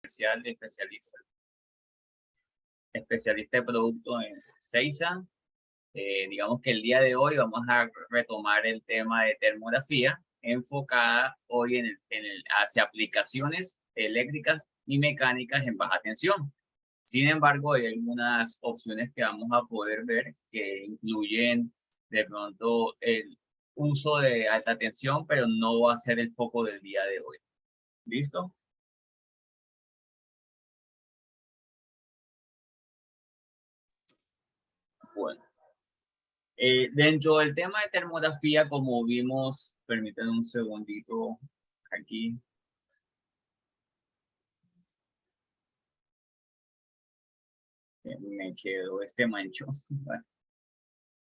Comercial de especialista de producto en Seiza. Digamos que el día de hoy vamos a retomar el tema de termografía enfocada hoy hacia aplicaciones eléctricas y mecánicas en baja tensión. Sin embargo, hay algunas opciones que vamos a poder ver que incluyen de pronto el uso de alta tensión, pero no va a ser el foco del día de hoy. ¿Listo? Bueno. Dentro del tema de termografía, como vimos, permítanme un segundito aquí. Me quedó este mancho.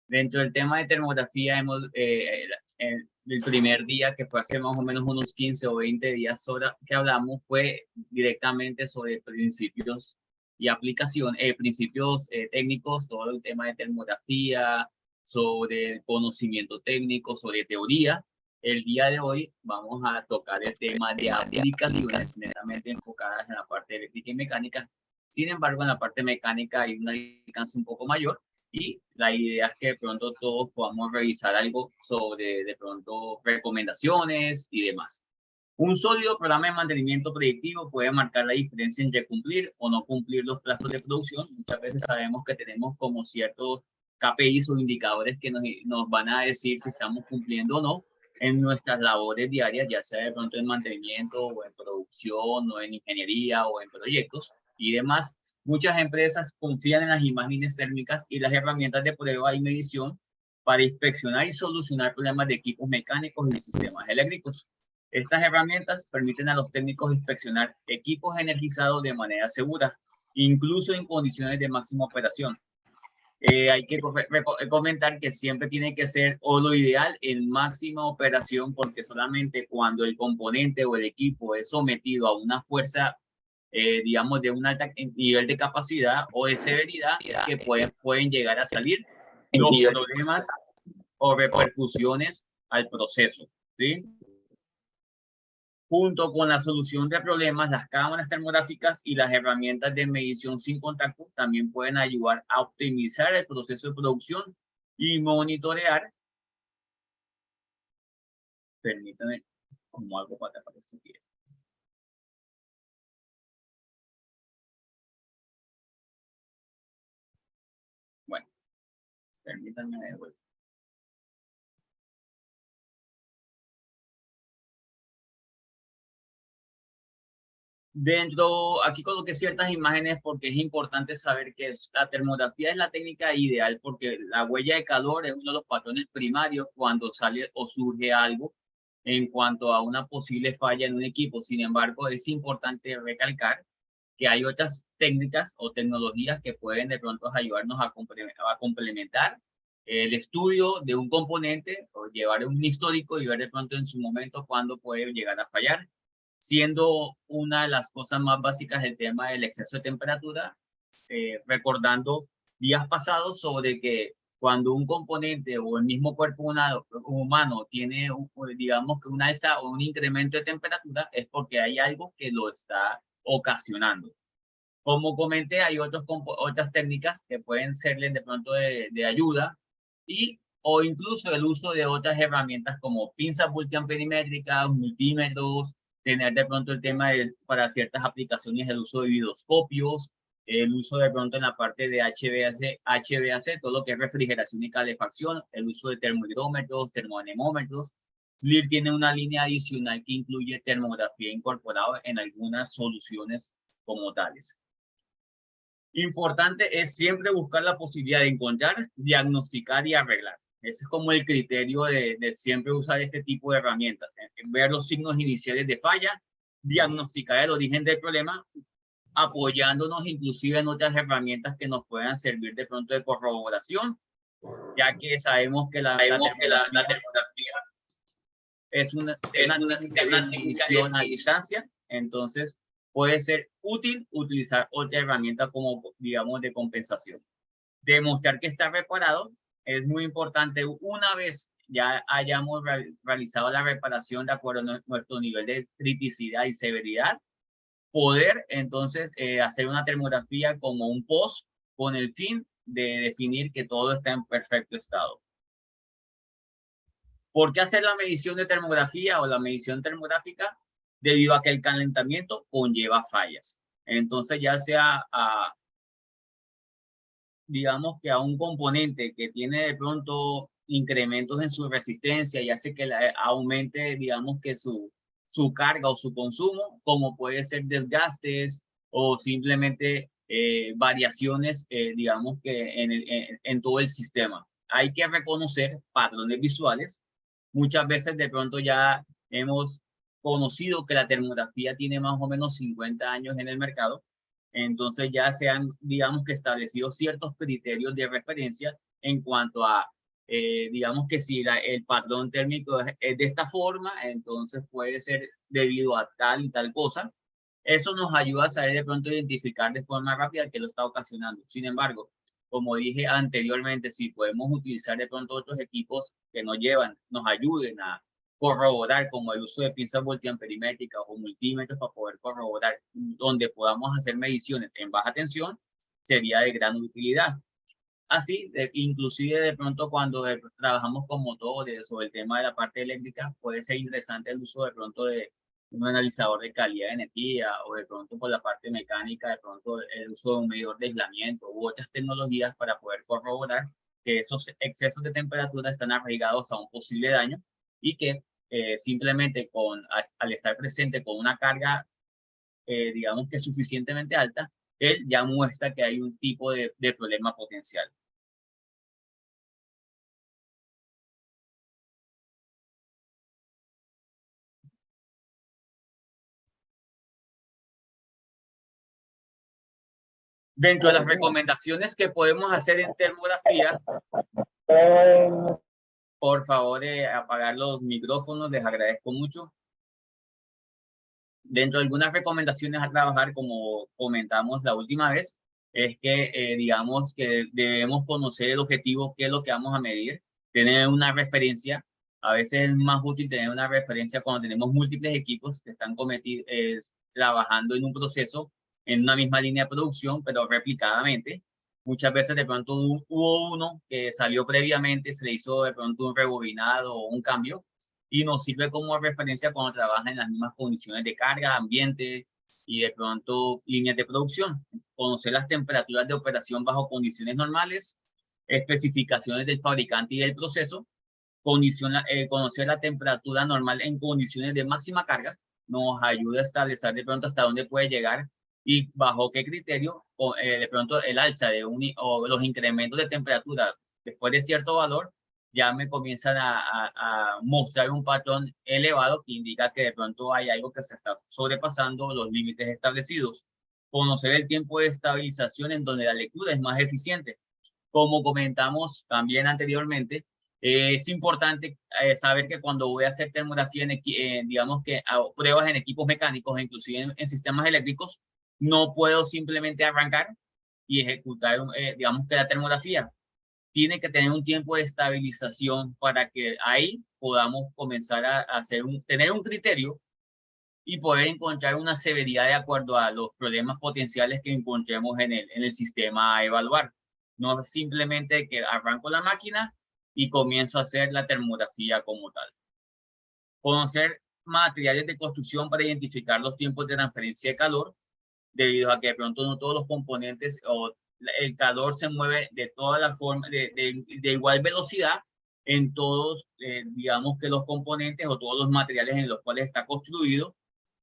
Dentro del tema de termografía, el primer día, que fue hace más o menos unos 15 o 20 días que hablamos, fue directamente sobre principios y aplicación, principios técnicos, todo el tema de termografía, sobre conocimiento técnico, sobre teoría. El día de hoy vamos a tocar el tema de aplicaciones netamente enfocadas en la parte eléctrica y mecánica. Sin embargo, en la parte mecánica hay un alcance un poco mayor y la idea es que de pronto todos podamos revisar algo sobre de pronto recomendaciones y demás. Un sólido programa de mantenimiento predictivo puede marcar la diferencia entre cumplir o no cumplir los plazos de producción. Muchas veces sabemos que tenemos como ciertos KPIs o indicadores que nos van a decir si estamos cumpliendo o no en nuestras labores diarias, ya sea de pronto en mantenimiento o en producción o en ingeniería o en proyectos y demás. Muchas empresas confían en las imágenes térmicas y las herramientas de prueba y medición para inspeccionar y solucionar problemas de equipos mecánicos y sistemas eléctricos. Estas herramientas permiten a los técnicos inspeccionar equipos energizados de manera segura, incluso en condiciones de máxima operación. Hay que comentar que siempre tiene que ser, o lo ideal, en máxima operación, porque solamente cuando el componente o el equipo es sometido a una fuerza, digamos, de un alto nivel de capacidad o de severidad, que pueden llegar a salir los problemas o repercusiones al proceso, ¿sí? Junto con la solución de problemas, las cámaras termográficas y las herramientas de medición sin contacto también pueden ayudar a optimizar el proceso de producción y monitorear. Permítanme como algo para que se quiera. Bueno, permítanme de vuelta. Aquí coloqué ciertas imágenes porque es importante saber que la termografía es la técnica ideal porque la huella de calor es uno de los patrones primarios cuando sale o surge algo en cuanto a una posible falla en un equipo. Sin embargo, es importante recalcar que hay otras técnicas o tecnologías que pueden de pronto ayudarnos a complementar el estudio de un componente o llevar un histórico y ver de pronto en su momento cuándo puede llegar a fallar, siendo una de las cosas más básicas el tema del exceso de temperatura, recordando días pasados sobre que cuando un componente o el mismo cuerpo humano tiene, digamos que una alza o un incremento de temperatura, es porque hay algo que lo está ocasionando. Como comenté, hay otras técnicas que pueden serles de pronto de ayuda o incluso el uso de otras herramientas como pinzas multiamperimétricas, multímetros, tener de pronto el tema para ciertas aplicaciones el uso de vidoscopios, el uso de pronto en la parte de HVAC, todo lo que es refrigeración y calefacción, el uso de termohidrómetros, termoanemómetros. FLIR tiene una línea adicional que incluye termografía incorporada en algunas soluciones como tales. Importante es siempre buscar la posibilidad de encontrar, diagnosticar y arreglar. Ese es como el criterio de siempre usar este tipo de herramientas. Ver los signos iniciales de falla, diagnosticar el origen del problema, apoyándonos inclusive en otras herramientas que nos puedan servir de pronto de corroboración, ya que sabemos que la termografía es una técnica de medición a distancia, entonces puede ser útil utilizar otra herramienta como, digamos, de compensación. Demostrar que está reparado es muy importante. Una vez ya hayamos realizado la reparación de acuerdo a nuestro nivel de criticidad y severidad, poder entonces hacer una termografía como un post con el fin de definir que todo está en perfecto estado. ¿Por qué hacer la medición de termografía o la medición termográfica? Debido a que el calentamiento conlleva fallas. Entonces ya sea digamos que a un componente que tiene de pronto incrementos en su resistencia y hace que aumente, digamos que su carga o su consumo, como puede ser desgastes o simplemente variaciones, digamos que en todo el sistema. Hay que reconocer patrones visuales. Muchas veces de pronto ya hemos conocido que la termografía tiene más o menos 50 años en el mercado. Entonces ya se han, digamos que establecido ciertos criterios de referencia en cuanto a, digamos que si el patrón térmico es de esta forma, entonces puede ser debido a tal y tal cosa. Eso nos ayuda a saber de pronto identificar de forma rápida qué lo está ocasionando. Sin embargo, como dije anteriormente, si podemos utilizar de pronto otros equipos que nos ayuden a corroborar, como el uso de pinzas voltiamperimétricas o multímetros para poder corroborar, donde podamos hacer mediciones en baja tensión, sería de gran utilidad. Así, inclusive de pronto cuando trabajamos con motores o el tema de la parte eléctrica, puede ser interesante el uso de pronto de un analizador de calidad de energía o de pronto por la parte mecánica, de pronto el uso de un medidor de aislamiento u otras tecnologías para poder corroborar que esos excesos de temperatura están arraigados a un posible daño y que simplemente al estar presente con una carga, digamos que suficientemente alta, él ya muestra que hay un tipo de problema potencial. Dentro de las recomendaciones que podemos hacer en termografía, por favor, apagar los micrófonos, les agradezco mucho. Dentro de algunas recomendaciones a trabajar, como comentamos la última vez, es que digamos que debemos conocer el objetivo, qué es lo que vamos a medir, tener una referencia. A veces es más útil tener una referencia cuando tenemos múltiples equipos que están trabajando en un proceso en una misma línea de producción, pero replicadamente. Muchas veces de pronto hubo uno que salió previamente, se le hizo de pronto un rebobinado o un cambio, y nos sirve como referencia cuando trabaja en las mismas condiciones de carga, ambiente y de pronto líneas de producción. Conocer las temperaturas de operación bajo condiciones normales, especificaciones del fabricante y del proceso, conocer la temperatura normal en condiciones de máxima carga, nos ayuda a establecer de pronto hasta dónde puede llegar y bajo qué criterio de pronto el alza o los incrementos de temperatura después de cierto valor ya me comienzan a mostrar un patrón elevado que indica que de pronto hay algo que se está sobrepasando los límites establecidos. Conocer el tiempo de estabilización en donde la lectura es más eficiente. Como comentamos también anteriormente, es importante saber que cuando voy a hacer termografía, digamos que pruebas en equipos mecánicos, inclusive en sistemas eléctricos, no puedo simplemente arrancar y ejecutar, digamos que la termografía. Tiene que tener un tiempo de estabilización para que ahí podamos comenzar a tener un criterio y poder encontrar una severidad de acuerdo a los problemas potenciales que encontremos en el sistema a evaluar. No es simplemente que arranco la máquina y comienzo a hacer la termografía como tal. Conocer materiales de construcción para identificar los tiempos de transferencia de calor, debido a que de pronto no todos los componentes o el calor se mueve de toda la forma, de igual velocidad en todos, digamos que los componentes o todos los materiales en los cuales está construido,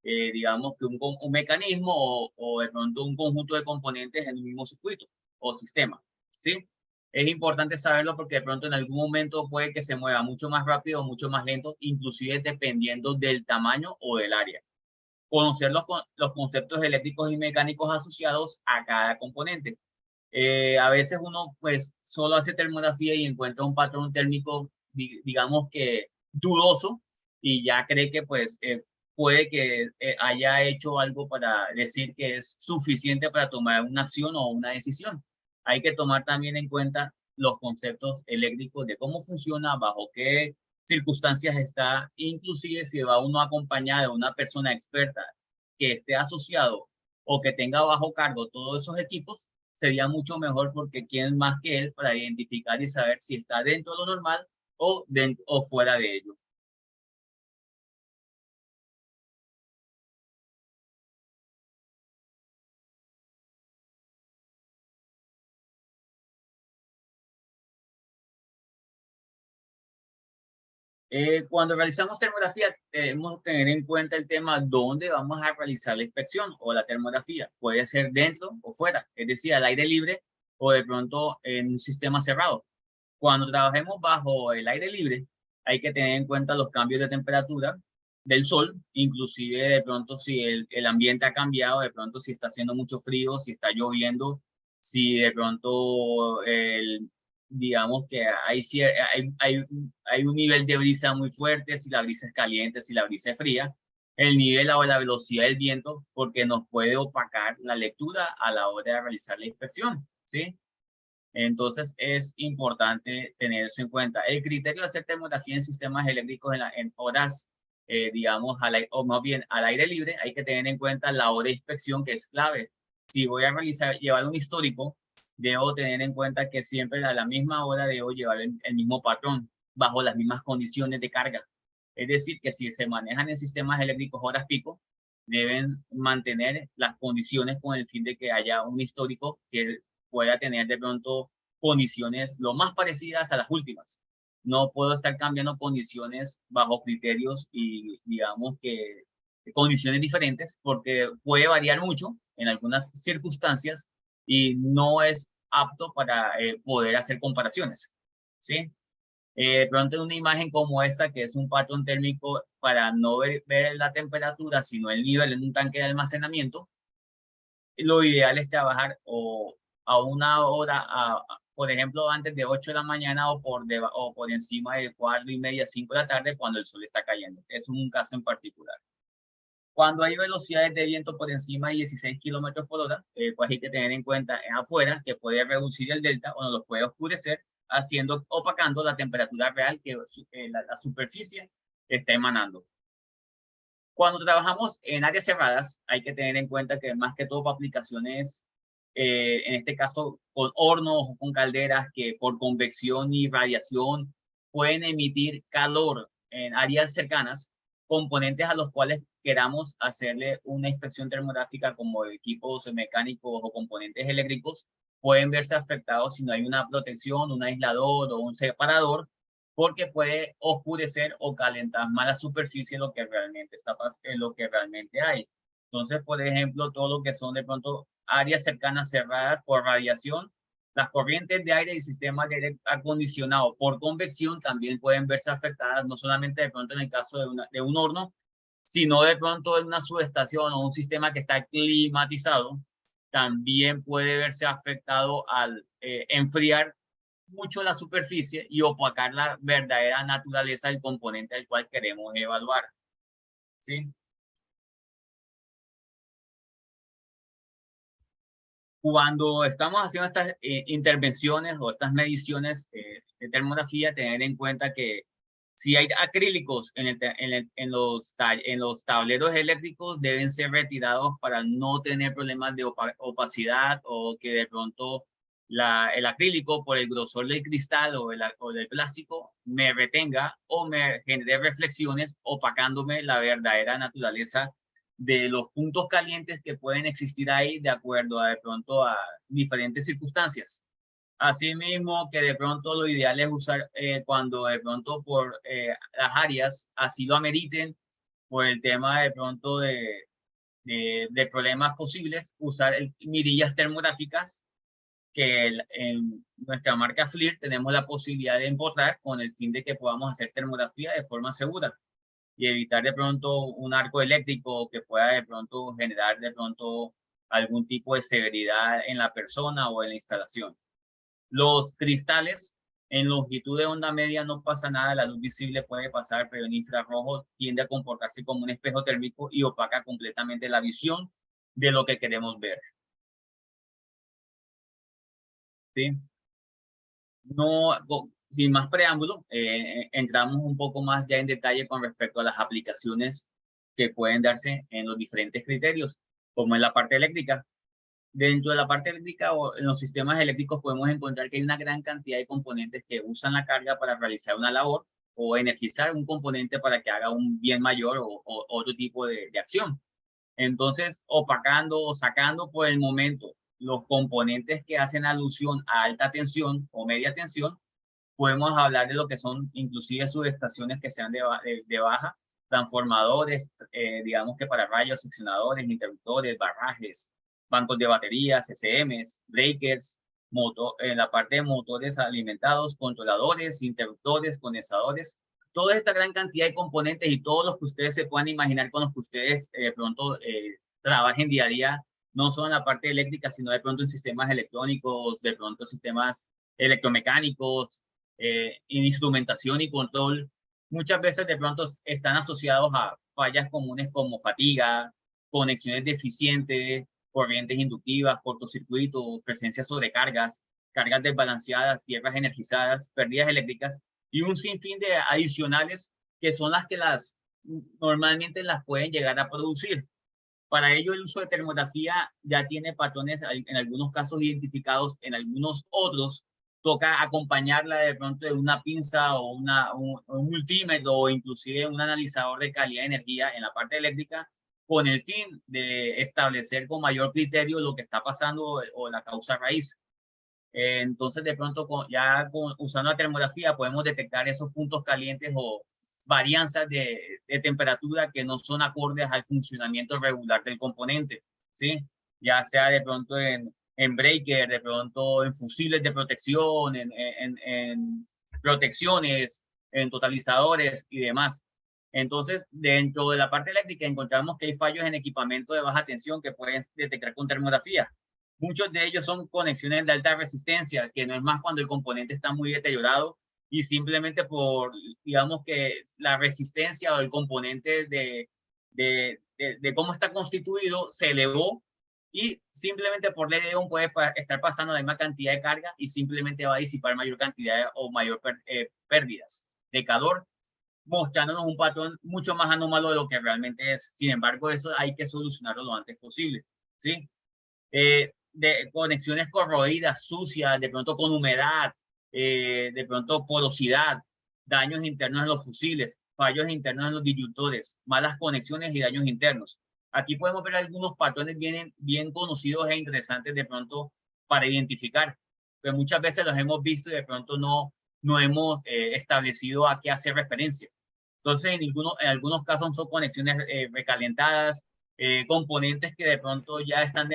digamos que un mecanismo o de pronto un conjunto de componentes en el mismo circuito o sistema, ¿sí? Es importante saberlo porque de pronto en algún momento puede que se mueva mucho más rápido o mucho más lento, inclusive dependiendo del tamaño o del área. Conocer los conceptos eléctricos y mecánicos asociados a cada componente. A veces uno pues solo hace termografía y encuentra un patrón térmico, digamos que dudoso, y ya cree que pues puede que haya hecho algo para decir que es suficiente para tomar una acción o una decisión. Hay que tomar también en cuenta los conceptos eléctricos de cómo funciona, bajo qué circunstancias está, inclusive si va uno acompañado de una persona experta que esté asociado o que tenga bajo cargo todos esos equipos, sería mucho mejor porque quién más que él para identificar y saber si está dentro de lo normal o fuera de ello. Cuando realizamos termografía, debemos tener en cuenta el tema dónde vamos a realizar la inspección o la termografía. Puede ser dentro o fuera, es decir, al aire libre o de pronto en un sistema cerrado. Cuando trabajemos bajo el aire libre, hay que tener en cuenta los cambios de temperatura del sol, inclusive de pronto si el ambiente ha cambiado, de pronto si está haciendo mucho frío, si está lloviendo, si de pronto digamos que hay un nivel de brisa muy fuerte, si la brisa es caliente, si la brisa es fría, el nivel o la velocidad del viento, porque nos puede opacar la lectura a la hora de realizar la inspección, ¿sí? Entonces es importante tener eso en cuenta. El criterio de hacer termografía en sistemas eléctricos en horas, digamos, o más bien al aire libre, hay que tener en cuenta la hora de inspección, que es clave. Si voy a llevar un histórico, debo tener en cuenta que siempre a la misma hora debo llevar el mismo patrón, bajo las mismas condiciones de carga. Es decir, que si se manejan en sistemas eléctricos horas pico, deben mantener las condiciones con el fin de que haya un histórico que pueda tener de pronto condiciones lo más parecidas a las últimas. No puedo estar cambiando condiciones bajo criterios y digamos que condiciones diferentes porque puede variar mucho en algunas circunstancias y no es apto para poder hacer comparaciones, ¿sí? De pronto en una imagen como esta, que es un patrón térmico para no ver la temperatura, sino el nivel en un tanque de almacenamiento, lo ideal es trabajar o a una hora, por ejemplo, antes de 8 de la mañana o por encima de 4:30, 5 de la tarde, cuando el sol está cayendo. Es un caso en particular. Cuando hay velocidades de viento por encima de 16 kilómetros por hora, pues hay que tener en cuenta afuera que puede reducir el delta o nos lo puede oscurecer, opacando la temperatura real que la superficie está emanando. Cuando trabajamos en áreas cerradas, hay que tener en cuenta que más que todo para aplicaciones, en este caso con hornos o con calderas que por convección y radiación pueden emitir calor en áreas cercanas, componentes a los cuales queramos hacerle una inspección termográfica como equipos mecánicos o componentes eléctricos, pueden verse afectados si no hay una protección, un aislador o un separador, porque puede oscurecer o calentar más la superficie de lo que realmente lo que realmente hay. Entonces, por ejemplo, todo lo que son de pronto áreas cercanas cerradas por radiación, las corrientes de aire y sistemas de aire acondicionado por convección también pueden verse afectadas, no solamente de pronto en el caso de un horno, sino de pronto en una subestación o un sistema que está climatizado, también puede verse afectado al enfriar mucho la superficie y opacar la verdadera naturaleza del componente al cual queremos evaluar, ¿sí? Cuando estamos haciendo estas intervenciones o estas mediciones de termografía, tener en cuenta que si hay acrílicos en los tableros eléctricos, deben ser retirados para no tener problemas de opacidad o que de pronto el acrílico por el grosor del cristal o del plástico me retenga o me genere reflexiones opacándome la verdadera naturaleza de los puntos calientes que pueden existir ahí de acuerdo a de pronto a diferentes circunstancias. Asimismo, que de pronto lo ideal es usar cuando de pronto por las áreas así lo ameriten, por el tema de pronto de problemas posibles, usar mirillas termográficas que en nuestra marca FLIR tenemos la posibilidad de importar con el fin de que podamos hacer termografía de forma segura y evitar de pronto un arco eléctrico que pueda de pronto generar de pronto algún tipo de severidad en la persona o en la instalación. Los cristales en longitud de onda media no pasa nada, la luz visible puede pasar, pero en infrarrojo tiende a comportarse como un espejo térmico y opaca completamente la visión de lo que queremos ver, ¿sí? No, sin más preámbulo, entramos un poco más ya en detalle con respecto a las aplicaciones que pueden darse en los diferentes criterios. como en la parte eléctrica. Dentro de la parte eléctrica o en los sistemas eléctricos podemos encontrar que hay una gran cantidad de componentes que usan la carga para realizar una labor o energizar un componente para que haga un bien mayor o otro tipo de acción. Entonces, opacando o sacando por el momento los componentes que hacen alusión a alta tensión o media tensión, podemos hablar de lo que son inclusive subestaciones que sean de baja, transformadores, digamos que para rayos, seccionadores, interruptores, barrajes, bancos de baterías, SMs, breakers, en la parte de motores alimentados, controladores, interruptores, condensadores, toda esta gran cantidad de componentes y todos los que ustedes se puedan imaginar con los que ustedes pronto trabajen día a día, no solo en la parte eléctrica, sino de pronto en sistemas electrónicos, de pronto sistemas electromecánicos, en instrumentación y control, muchas veces de pronto están asociados a fallas comunes como fatiga, conexiones deficientes, corrientes inductivas, cortocircuitos, presencia de sobrecargas, cargas desbalanceadas, tierras energizadas, pérdidas eléctricas y un sinfín de adicionales que son las que normalmente las pueden llegar a producir. Para ello, el uso de termografía ya tiene patrones en algunos casos identificados, en algunos otros toca acompañarla de pronto de una pinza o un multímetro o inclusive un analizador de calidad de energía en la parte eléctrica con el fin de establecer con mayor criterio lo que está pasando o la causa raíz. Entonces, de pronto, usando la termografía podemos detectar esos puntos calientes o varianzas de temperatura que no son acordes al funcionamiento regular del componente, ¿sí? Ya sea de pronto en breaker, de pronto en fusibles de protección, en protecciones, en totalizadores y demás. Entonces, dentro de la parte eléctrica encontramos que hay fallos en equipamiento de baja tensión que pueden detectar con termografía. Muchos de ellos son conexiones de alta resistencia, que no es más cuando el componente está muy deteriorado y simplemente por, digamos que la resistencia o el componente de cómo está constituido se elevó y simplemente por ley de Ohm puede estar pasando la misma cantidad de carga y simplemente va a disipar mayor cantidad o mayor pérdidas de calor, mostrándonos un patrón mucho más anómalo de lo que realmente es. Sin embargo, eso hay que solucionarlo lo antes posible, ¿sí? De conexiones corroídas, sucias, de pronto con humedad, de pronto porosidad, daños internos en los fusibles, fallos internos en los disyuntores, malas conexiones y daños internos. Aquí podemos ver algunos patrones bien conocidos e interesantes de pronto para identificar, pero muchas veces los hemos visto y de pronto no hemos establecido a qué hacer referencia. Entonces, en algunos casos son conexiones recalentadas, componentes que de pronto ya están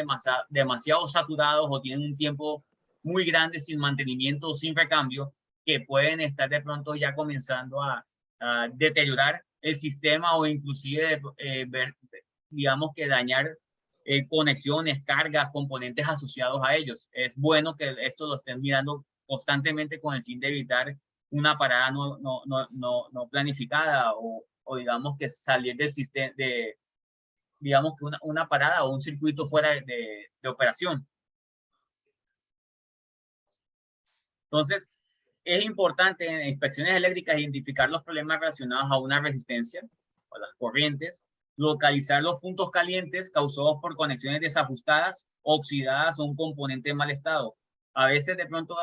demasiado saturados o tienen un tiempo muy grande sin mantenimiento o sin recambio, que pueden estar de pronto ya comenzando a deteriorar el sistema o inclusive digamos que dañar conexiones, cargas, componentes asociados a ellos. Es bueno que esto lo estén mirando constantemente con el fin de evitar una parada no planificada o digamos que salir del sistema, digamos que una parada o un circuito fuera de operación. Entonces, es importante en inspecciones eléctricas identificar los problemas relacionados a una resistencia o las corrientes, localizar los puntos calientes causados por conexiones desajustadas, oxidadas o un componente en mal estado. A veces de pronto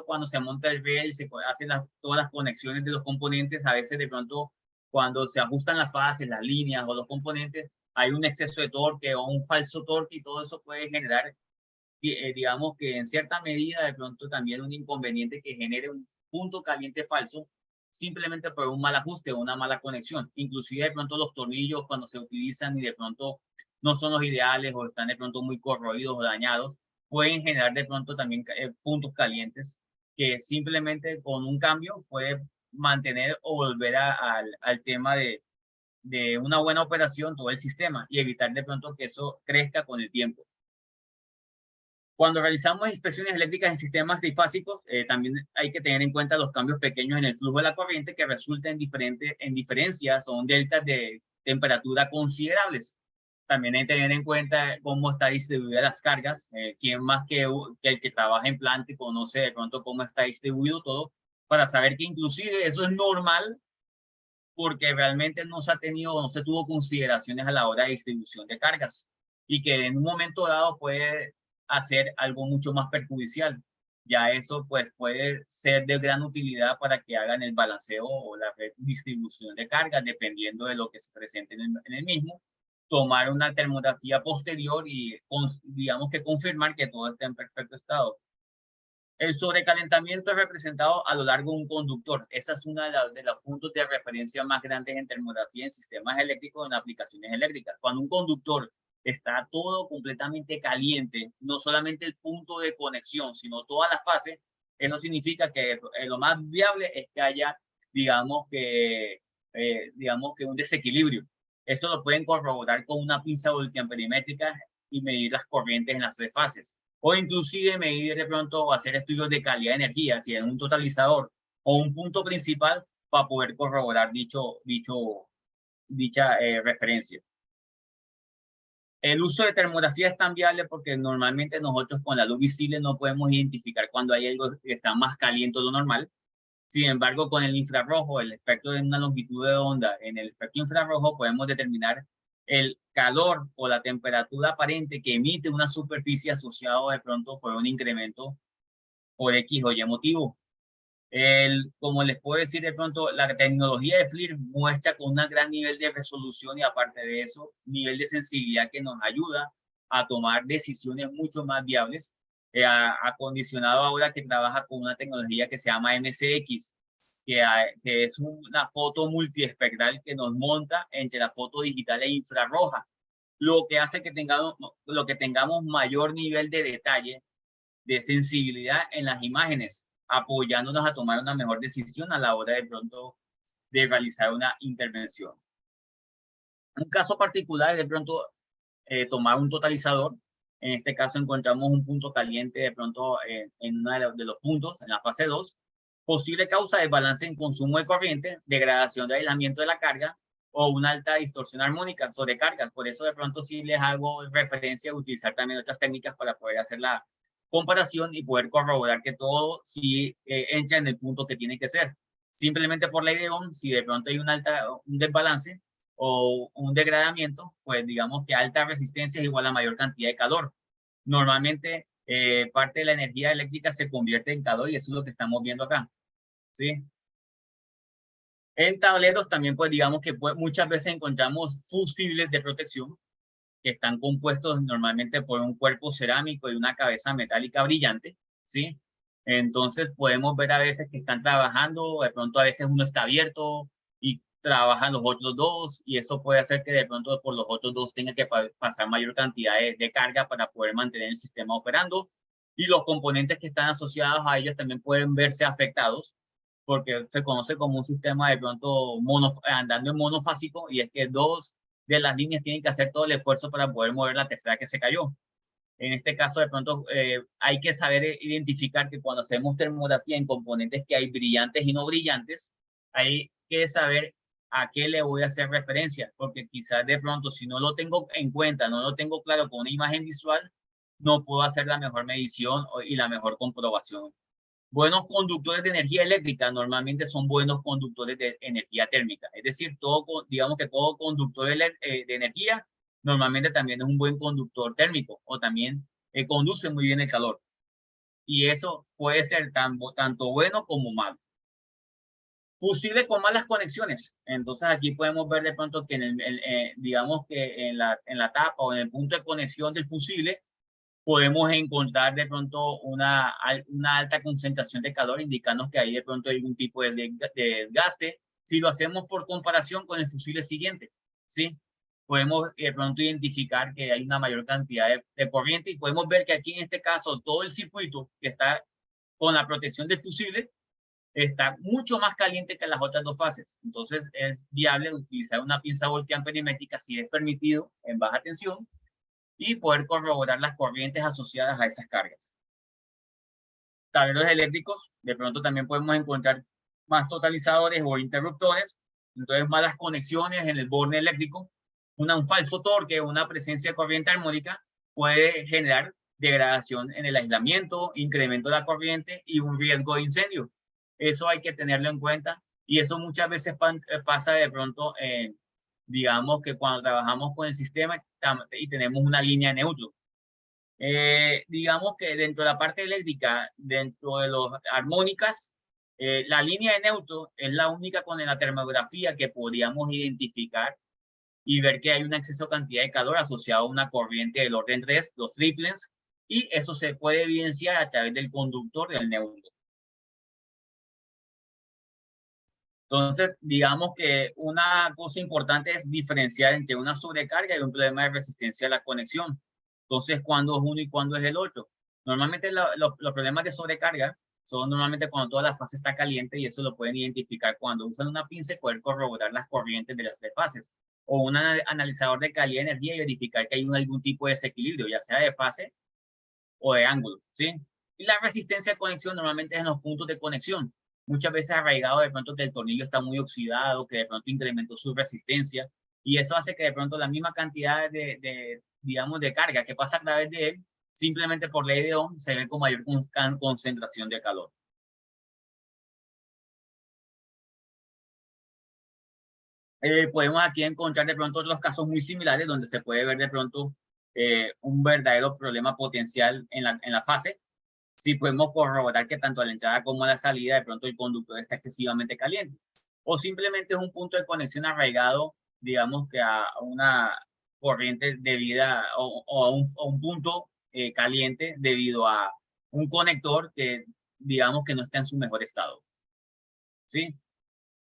cuando se monta el riel y se hacen todas las conexiones de los componentes, a veces de pronto cuando se ajustan las fases, las líneas o los componentes, hay un exceso de torque o un falso torque y todo eso puede generar digamos que en cierta medida de pronto también un inconveniente que genere un punto caliente falso simplemente por un mal ajuste o una mala conexión. Inclusive de pronto los tornillos cuando se utilizan y de pronto no son los ideales o están de pronto muy corroídos o dañados, pueden generar de pronto también puntos calientes que simplemente con un cambio puede mantener o volver al tema de una buena operación todo el sistema y evitar de pronto que eso crezca con el tiempo. Cuando realizamos inspecciones eléctricas en sistemas trifásicos, también hay que tener en cuenta los cambios pequeños en el flujo de la corriente que resultan en diferencias o en deltas de temperatura considerables. También hay que tener en cuenta cómo está distribuida las cargas. Quién más que el que trabaja en planta y conoce de pronto cómo está distribuido todo, para saber que inclusive eso es normal porque realmente no se tuvo consideraciones a la hora de distribución de cargas. y que en un momento dado puede hacer algo mucho más perjudicial. Ya eso pues puede ser de gran utilidad para que hagan el balanceo o la distribución de cargas dependiendo de lo que se presente en el mismo, tomar una termografía posterior y digamos que confirmar que todo está en perfecto estado. El sobrecalentamiento es representado a lo largo de un conductor. Esa es una de los puntos de referencia más grandes en termografía en sistemas eléctricos, en aplicaciones eléctricas. Cuando un conductor está todo completamente caliente, no solamente el punto de conexión, sino toda la fase, eso significa que lo más viable es que haya, digamos que un desequilibrio. Esto lo pueden corroborar con una pinza voltiamperimétrica y medir las corrientes en las tres fases. O inclusive medir de pronto o hacer estudios de calidad de energía, si es un totalizador o un punto principal para poder corroborar dicha referencia. El uso de termografía es tan viable porque normalmente nosotros con la luz visible no podemos identificar cuando hay algo que está más caliente de lo normal. Sin embargo, con el infrarrojo, el espectro de una longitud de onda, en el espectro infrarrojo podemos determinar el calor o la temperatura aparente que emite una superficie asociado de pronto por un incremento por X o Y motivo. Como les puedo decir de pronto, la tecnología de FLIR muestra con un gran nivel de resolución y aparte de eso, nivel de sensibilidad que nos ayuda a tomar decisiones mucho más viables, acondicionado ahora que trabaja con una tecnología que se llama MCX, que es una foto multiespectral que nos monta entre la foto digital e infrarroja, lo que hace que tengamos mayor nivel de detalle, de sensibilidad en las imágenes, apoyándonos a tomar una mejor decisión a la hora de pronto de realizar una intervención. Un caso particular de pronto tomar un totalizador. En este caso encontramos un punto caliente de pronto en uno de los puntos, en la fase 2. Posible causa de balance en consumo de corriente, degradación de aislamiento de la carga o una alta distorsión armónica, sobrecargas. Por eso de pronto sí les hago referencia a utilizar también otras técnicas para poder hacer la comparación y poder corroborar que todo sí entra en el punto que tiene que ser. Simplemente por ley de Ohm, si de pronto hay un desbalance o un degradamiento, pues digamos que alta resistencia es igual a mayor cantidad de calor. Normalmente parte de la energía eléctrica se convierte en calor y eso es lo que estamos viendo acá, ¿sí? En tableros también pues digamos que muchas veces encontramos fusibles de protección que están compuestos normalmente por un cuerpo cerámico y una cabeza metálica brillante, ¿sí? Entonces podemos ver a veces que están trabajando, de pronto a veces uno está abierto y trabajan los otros dos y eso puede hacer que de pronto por los otros dos tenga que pasar mayor cantidad de carga para poder mantener el sistema operando y los componentes que están asociados a ellos también pueden verse afectados porque se conoce como un sistema de pronto andando en monofásico y es que dos de las líneas tienen que hacer todo el esfuerzo para poder mover la tercera que se cayó. En este caso, de pronto, hay que saber identificar que cuando hacemos termografía en componentes que hay brillantes y no brillantes, hay que saber a qué le voy a hacer referencia, porque quizás de pronto, si no lo tengo en cuenta, no lo tengo claro con una imagen visual, no puedo hacer la mejor medición y la mejor comprobación. Buenos conductores de energía eléctrica normalmente son buenos conductores de energía térmica. Es decir, digamos que todo conductor de energía normalmente también es un buen conductor térmico o también conduce muy bien el calor. Y eso puede ser tanto bueno como malo. Fusibles con malas conexiones. Entonces aquí podemos ver de pronto que digamos que en la tapa o en el punto de conexión del fusible podemos encontrar de pronto una alta concentración de calor, indicando que hay de pronto algún tipo de desgaste. Si lo hacemos por comparación con el fusible siguiente, ¿sí? Podemos de pronto identificar que hay una mayor cantidad de corriente y podemos ver que aquí en este caso todo el circuito que está con la protección del fusible está mucho más caliente que las otras dos fases. Entonces es viable utilizar una pinza voltiamperimétrica si es permitido en baja tensión y poder corroborar las corrientes asociadas a esas cargas. Tableros eléctricos, de pronto también podemos encontrar más totalizadores o interruptores, entonces malas conexiones en el borne eléctrico, un falso torque o una presencia de corriente armónica puede generar degradación en el aislamiento, incremento de la corriente y un riesgo de incendio. Eso hay que tenerlo en cuenta y eso muchas veces pasa de pronto digamos que cuando trabajamos con el sistema y tenemos una línea de neutro. Digamos que dentro de la parte eléctrica, dentro de las armónicas, la línea de neutro es la única con la termografía que podríamos identificar y ver que hay un exceso de cantidad de calor asociado a una corriente del orden 3, los triplens, y eso se puede evidenciar a través del conductor del neutro. Entonces, digamos que una cosa importante es diferenciar entre una sobrecarga y un problema de resistencia a la conexión. Entonces, ¿cuándo es uno y cuándo es el otro? Normalmente los problemas de sobrecarga son normalmente cuando toda la fase está caliente, y eso lo pueden identificar cuando usan una pinza y poder corroborar las corrientes de las tres fases. O un analizador de calidad de energía y verificar que hay algún tipo de desequilibrio, ya sea de fase o de ángulo, ¿sí? Y la resistencia de conexión normalmente es en los puntos de conexión. Muchas veces arraigado de pronto que el tornillo está muy oxidado, que de pronto incrementó su resistencia, y eso hace que de pronto la misma cantidad digamos, de carga que pasa a través de él, simplemente por ley de Ohm, se ve con mayor concentración de calor. Podemos aquí encontrar de pronto otros casos muy similares donde se puede ver de pronto un verdadero problema potencial en la fase. Si podemos corroborar que tanto a la entrada como a la salida de pronto el conductor está excesivamente caliente. O simplemente es un punto de conexión arraigado, digamos que a una corriente debida o a un punto caliente debido a un conector que digamos que no está en su mejor estado. ¿Sí?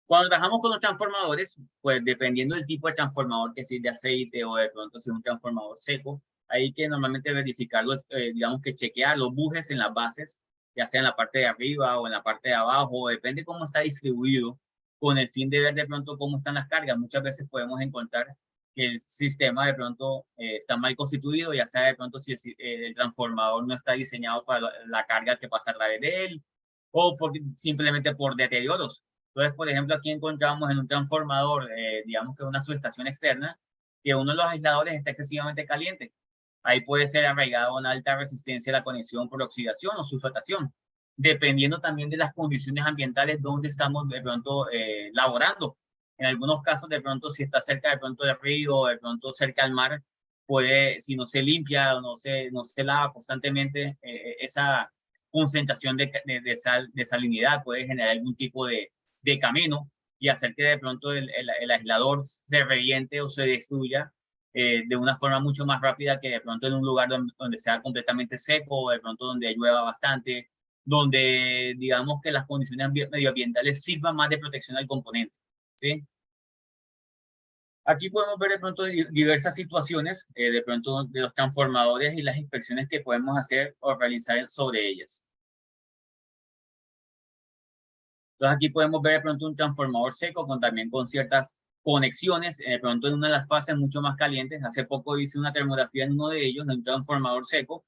Cuando trabajamos con los transformadores, pues dependiendo del tipo de transformador, que si es de aceite o de pronto si es un transformador seco, hay que normalmente verificarlo, digamos que chequear los bujes en las bases, ya sea en la parte de arriba o en la parte de abajo, depende cómo está distribuido, con el fin de ver de pronto cómo están las cargas. Muchas veces podemos encontrar que el sistema de pronto está mal constituido, ya sea de pronto si el transformador no está diseñado para la carga que pasa a través de él, o simplemente por deterioros. Entonces, por ejemplo, aquí encontramos en un transformador, digamos que una subestación externa, que uno de los aisladores está excesivamente caliente. Ahí puede ser arraigado una alta resistencia a la conexión por oxidación o sulfatación, dependiendo también de las condiciones ambientales donde estamos de pronto laborando. En algunos casos, de pronto, si está cerca de pronto del río o de pronto cerca al mar, puede, si no se limpia o no se lava constantemente, esa concentración de salinidad puede generar algún tipo de camino y hacer que de pronto el aislador se reviente o se destruya de una forma mucho más rápida que de pronto en un lugar donde sea completamente seco, o de pronto donde llueva bastante, donde digamos que las condiciones medioambientales sirvan más de protección al componente, ¿sí? Aquí podemos ver de pronto diversas situaciones, de pronto de los transformadores y las inspecciones que podemos hacer o realizar sobre ellas. Entonces aquí podemos ver de pronto un transformador seco también con ciertas conexiones, de pronto en una de las fases mucho más calientes. Hace poco hice una termografía en uno de ellos, en un transformador seco,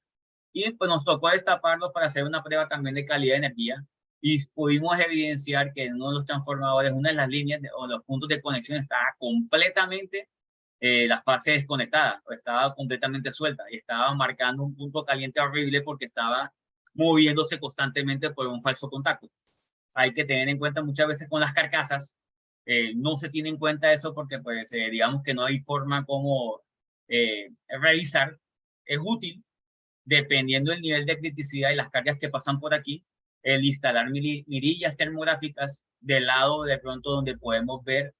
y pues nos tocó destaparlo para hacer una prueba también de calidad de energía, y pudimos evidenciar que en uno de los transformadores, una de las líneas o los puntos de conexión estaba completamente la fase desconectada, o estaba completamente suelta, y estaba marcando un punto caliente horrible porque estaba moviéndose constantemente por un falso contacto. Hay que tener en cuenta muchas veces con las carcasas, no se tiene en cuenta eso porque pues digamos que no hay forma como revisar. Es útil, dependiendo del nivel de criticidad y las cargas que pasan por aquí, el instalar mirillas termográficas del lado de pronto donde podemos ver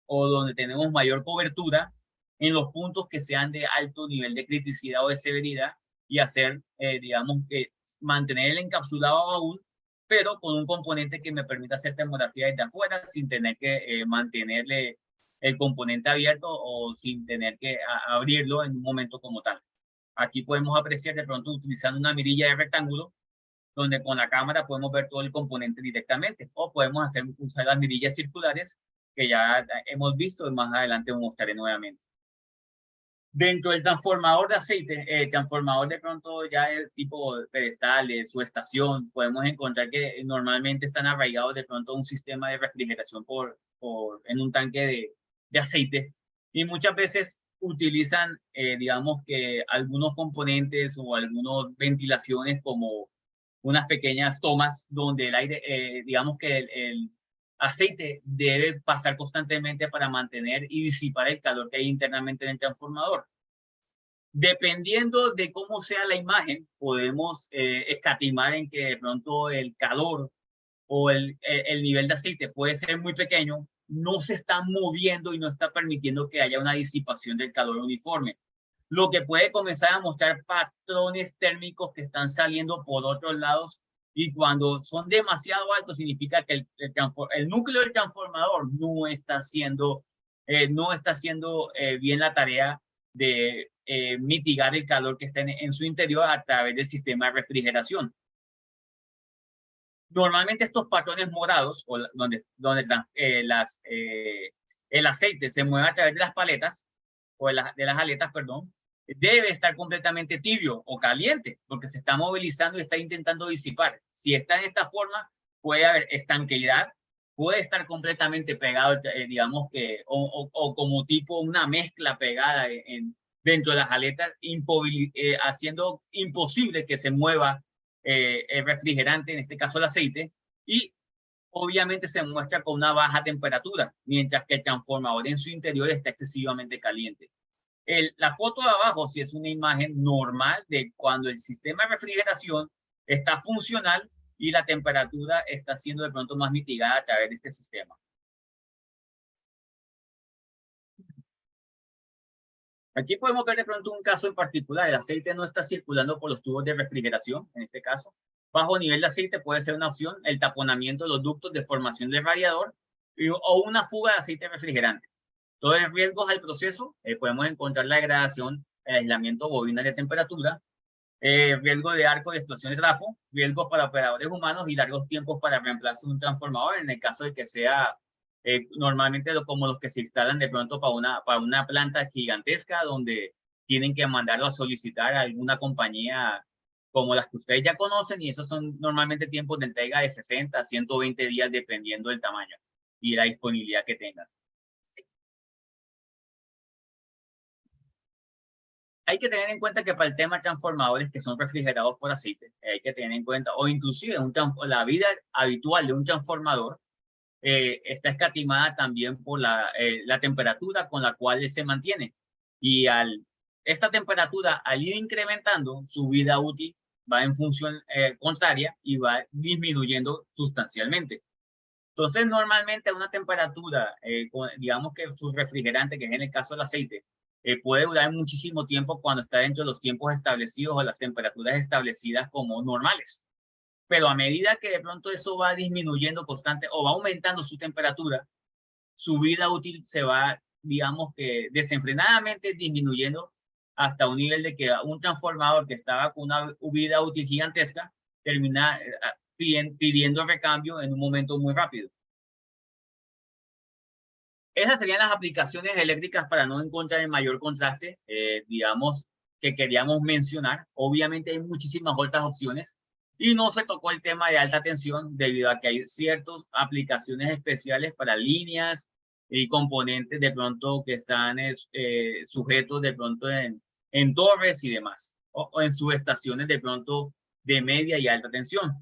o donde tenemos mayor cobertura en los puntos que sean de alto nivel de criticidad o de severidad, y hacer, digamos, que mantener el encapsulado aún, pero con un componente que me permita hacer termografía desde afuera sin tener que mantenerle el componente abierto o sin tener que abrirlo en un momento como tal. Aquí podemos apreciar de pronto utilizando una mirilla de rectángulo, donde con la cámara podemos ver todo el componente directamente, o podemos usar las mirillas circulares que ya hemos visto y más adelante os mostraré nuevamente. Dentro del transformador de aceite, el transformador de pronto ya es tipo pedestales o estación, podemos encontrar que normalmente están arraigados de pronto a un sistema de refrigeración en un tanque de aceite, y muchas veces utilizan, digamos que algunos componentes o algunas ventilaciones como unas pequeñas tomas donde el aire, digamos que aceite debe pasar constantemente para mantener y disipar el calor que hay internamente en el transformador. Dependiendo de cómo sea la imagen, podemos escatimar en que de pronto el calor o el nivel de aceite puede ser muy pequeño, no se está moviendo y no está permitiendo que haya una disipación del calor uniforme, lo que puede comenzar a mostrar patrones térmicos que están saliendo por otros lados, y cuando son demasiado altos significa que el núcleo del transformador no está haciendo bien la tarea de mitigar el calor que está en su interior a través del sistema de refrigeración. Normalmente estos patrones morados, o donde el aceite se mueve a través de las paletas, o de las aletas, perdón, debe estar completamente tibio o caliente, porque se está movilizando y está intentando disipar. Si está en esta forma, puede haber estanqueidad, puede estar completamente pegado, digamos que, o como tipo una mezcla pegada dentro de las aletas, haciendo imposible que se mueva el refrigerante, en este caso el aceite, y obviamente se muestra con una baja temperatura, mientras que el transformador en su interior está excesivamente caliente. La foto de abajo sí es una imagen normal de cuando el sistema de refrigeración está funcional y la temperatura está siendo de pronto más mitigada a través de este sistema. Aquí podemos ver de pronto un caso en particular. El aceite no está circulando por los tubos de refrigeración, en este caso. Bajo nivel de aceite puede ser una opción el taponamiento de los ductos de formación del radiador o una fuga de aceite refrigerante. Entonces, riesgos al proceso, podemos encontrar la degradación, el aislamiento bobina de temperatura, riesgo de arco de explosión de trafo, riesgos para operadores humanos y largos tiempos para reemplazo de un transformador en el caso de que sea normalmente como los que se instalan de pronto para una planta gigantesca donde tienen que mandarlo a solicitar a alguna compañía como las que ustedes ya conocen, y esos son normalmente tiempos de entrega de 60 a 120 días dependiendo del tamaño y la disponibilidad que tengan. Hay que tener en cuenta que para el tema de transformadores que son refrigerados por aceite, hay que tener en cuenta, o inclusive la vida habitual de un transformador está escatimada también por la temperatura con la cual se mantiene. Y esta temperatura, al ir incrementando, su vida útil va en función contraria y va disminuyendo sustancialmente. Entonces, normalmente a una temperatura, digamos que su refrigerante, que es en el caso del aceite, puede durar muchísimo tiempo cuando está dentro de los tiempos establecidos o las temperaturas establecidas como normales. Pero a medida que de pronto eso va disminuyendo constante o va aumentando su temperatura, su vida útil se va, digamos que desenfrenadamente disminuyendo hasta un nivel de que un transformador que estaba con una vida útil gigantesca termina pidiendo recambio en un momento muy rápido. Esas serían las aplicaciones eléctricas para no encontrar el mayor contraste, digamos, que queríamos mencionar. Obviamente hay muchísimas otras opciones y no se tocó el tema de alta tensión debido a que hay ciertas aplicaciones especiales para líneas y componentes de pronto que están sujetos de pronto en torres y demás, o en subestaciones de pronto de media y alta tensión.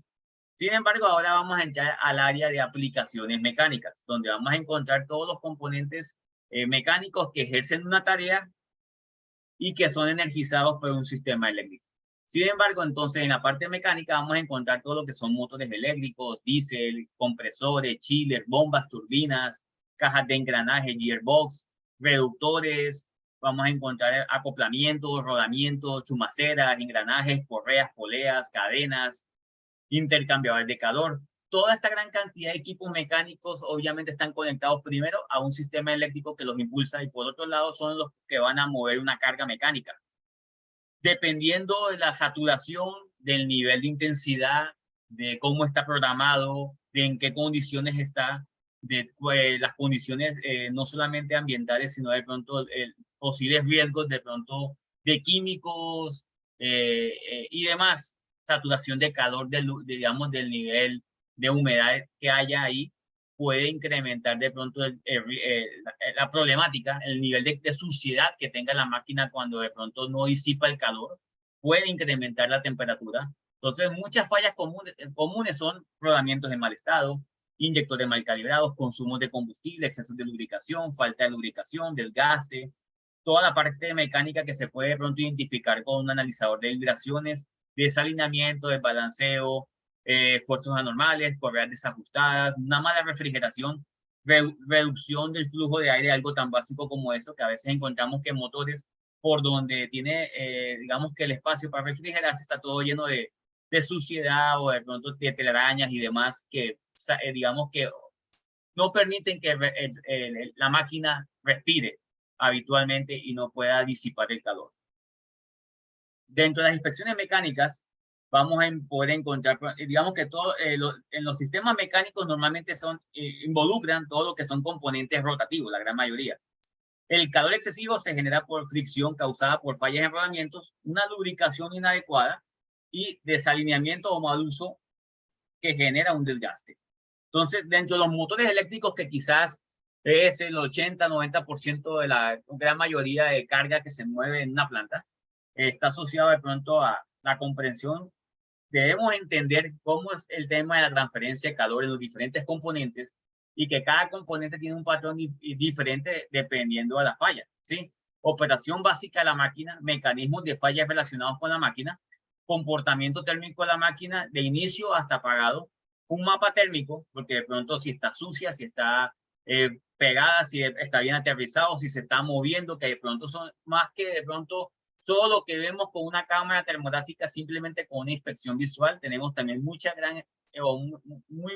Sin embargo, ahora vamos a entrar al área de aplicaciones mecánicas, donde vamos a encontrar todos los componentes mecánicos que ejercen una tarea y que son energizados por un sistema eléctrico. Sin embargo, entonces en la parte mecánica vamos a encontrar todo lo que son motores eléctricos, diésel, compresores, chillers, bombas, turbinas, cajas de engranaje, gearbox, reductores. Vamos a encontrar acoplamientos, rodamientos, chumaceras, engranajes, correas, poleas, cadenas, intercambiadores de calor. Toda esta gran cantidad de equipos mecánicos obviamente están conectados primero a un sistema eléctrico que los impulsa y por otro lado son los que van a mover una carga mecánica. Dependiendo de la saturación, del nivel de intensidad, de cómo está programado, de en qué condiciones está, de las condiciones no solamente ambientales, sino de pronto posibles riesgos de pronto de químicos y demás, saturación de calor, digamos, del nivel de humedad que haya ahí, puede incrementar de pronto la problemática, el nivel de suciedad que tenga la máquina cuando de pronto no disipa el calor, puede incrementar la temperatura. Entonces, muchas fallas comunes son rodamientos en mal estado, inyectores mal calibrados, consumos de combustible, excesos de lubricación, falta de lubricación, desgaste, toda la parte mecánica que se puede de pronto identificar con un analizador de vibraciones, desalineamiento, desbalanceo, fuerzas anormales, correas desajustadas, una mala refrigeración, reducción del flujo de aire, algo tan básico como eso, que a veces encontramos que motores por donde tiene, digamos que el espacio para refrigerarse está todo lleno de suciedad o de pronto de telarañas y demás que, digamos que no permiten que la máquina respire habitualmente y no pueda disipar el calor. Dentro de las inspecciones mecánicas, vamos a poder encontrar, digamos que todo, en los sistemas mecánicos normalmente involucran todo lo que son componentes rotativos, la gran mayoría. El calor excesivo se genera por fricción causada por fallas en rodamientos, una lubricación inadecuada y desalineamiento o mal uso que genera un desgaste. Entonces, dentro de los motores eléctricos, que quizás es el 80-90% de la gran mayoría de carga que se mueve en una planta, está asociado de pronto a la comprensión. Debemos entender cómo es el tema de la transferencia de calor en los diferentes componentes y que cada componente tiene un patrón diferente dependiendo de la falla, ¿sí? Operación básica de la máquina, mecanismos de fallas relacionados con la máquina, comportamiento térmico de la máquina de inicio hasta apagado, un mapa térmico, porque de pronto si está sucia, si está pegada, si está bien aterrizado, si se está moviendo, que de pronto son más que de pronto todo lo que vemos con una cámara termográfica, simplemente con una inspección visual. Tenemos también muy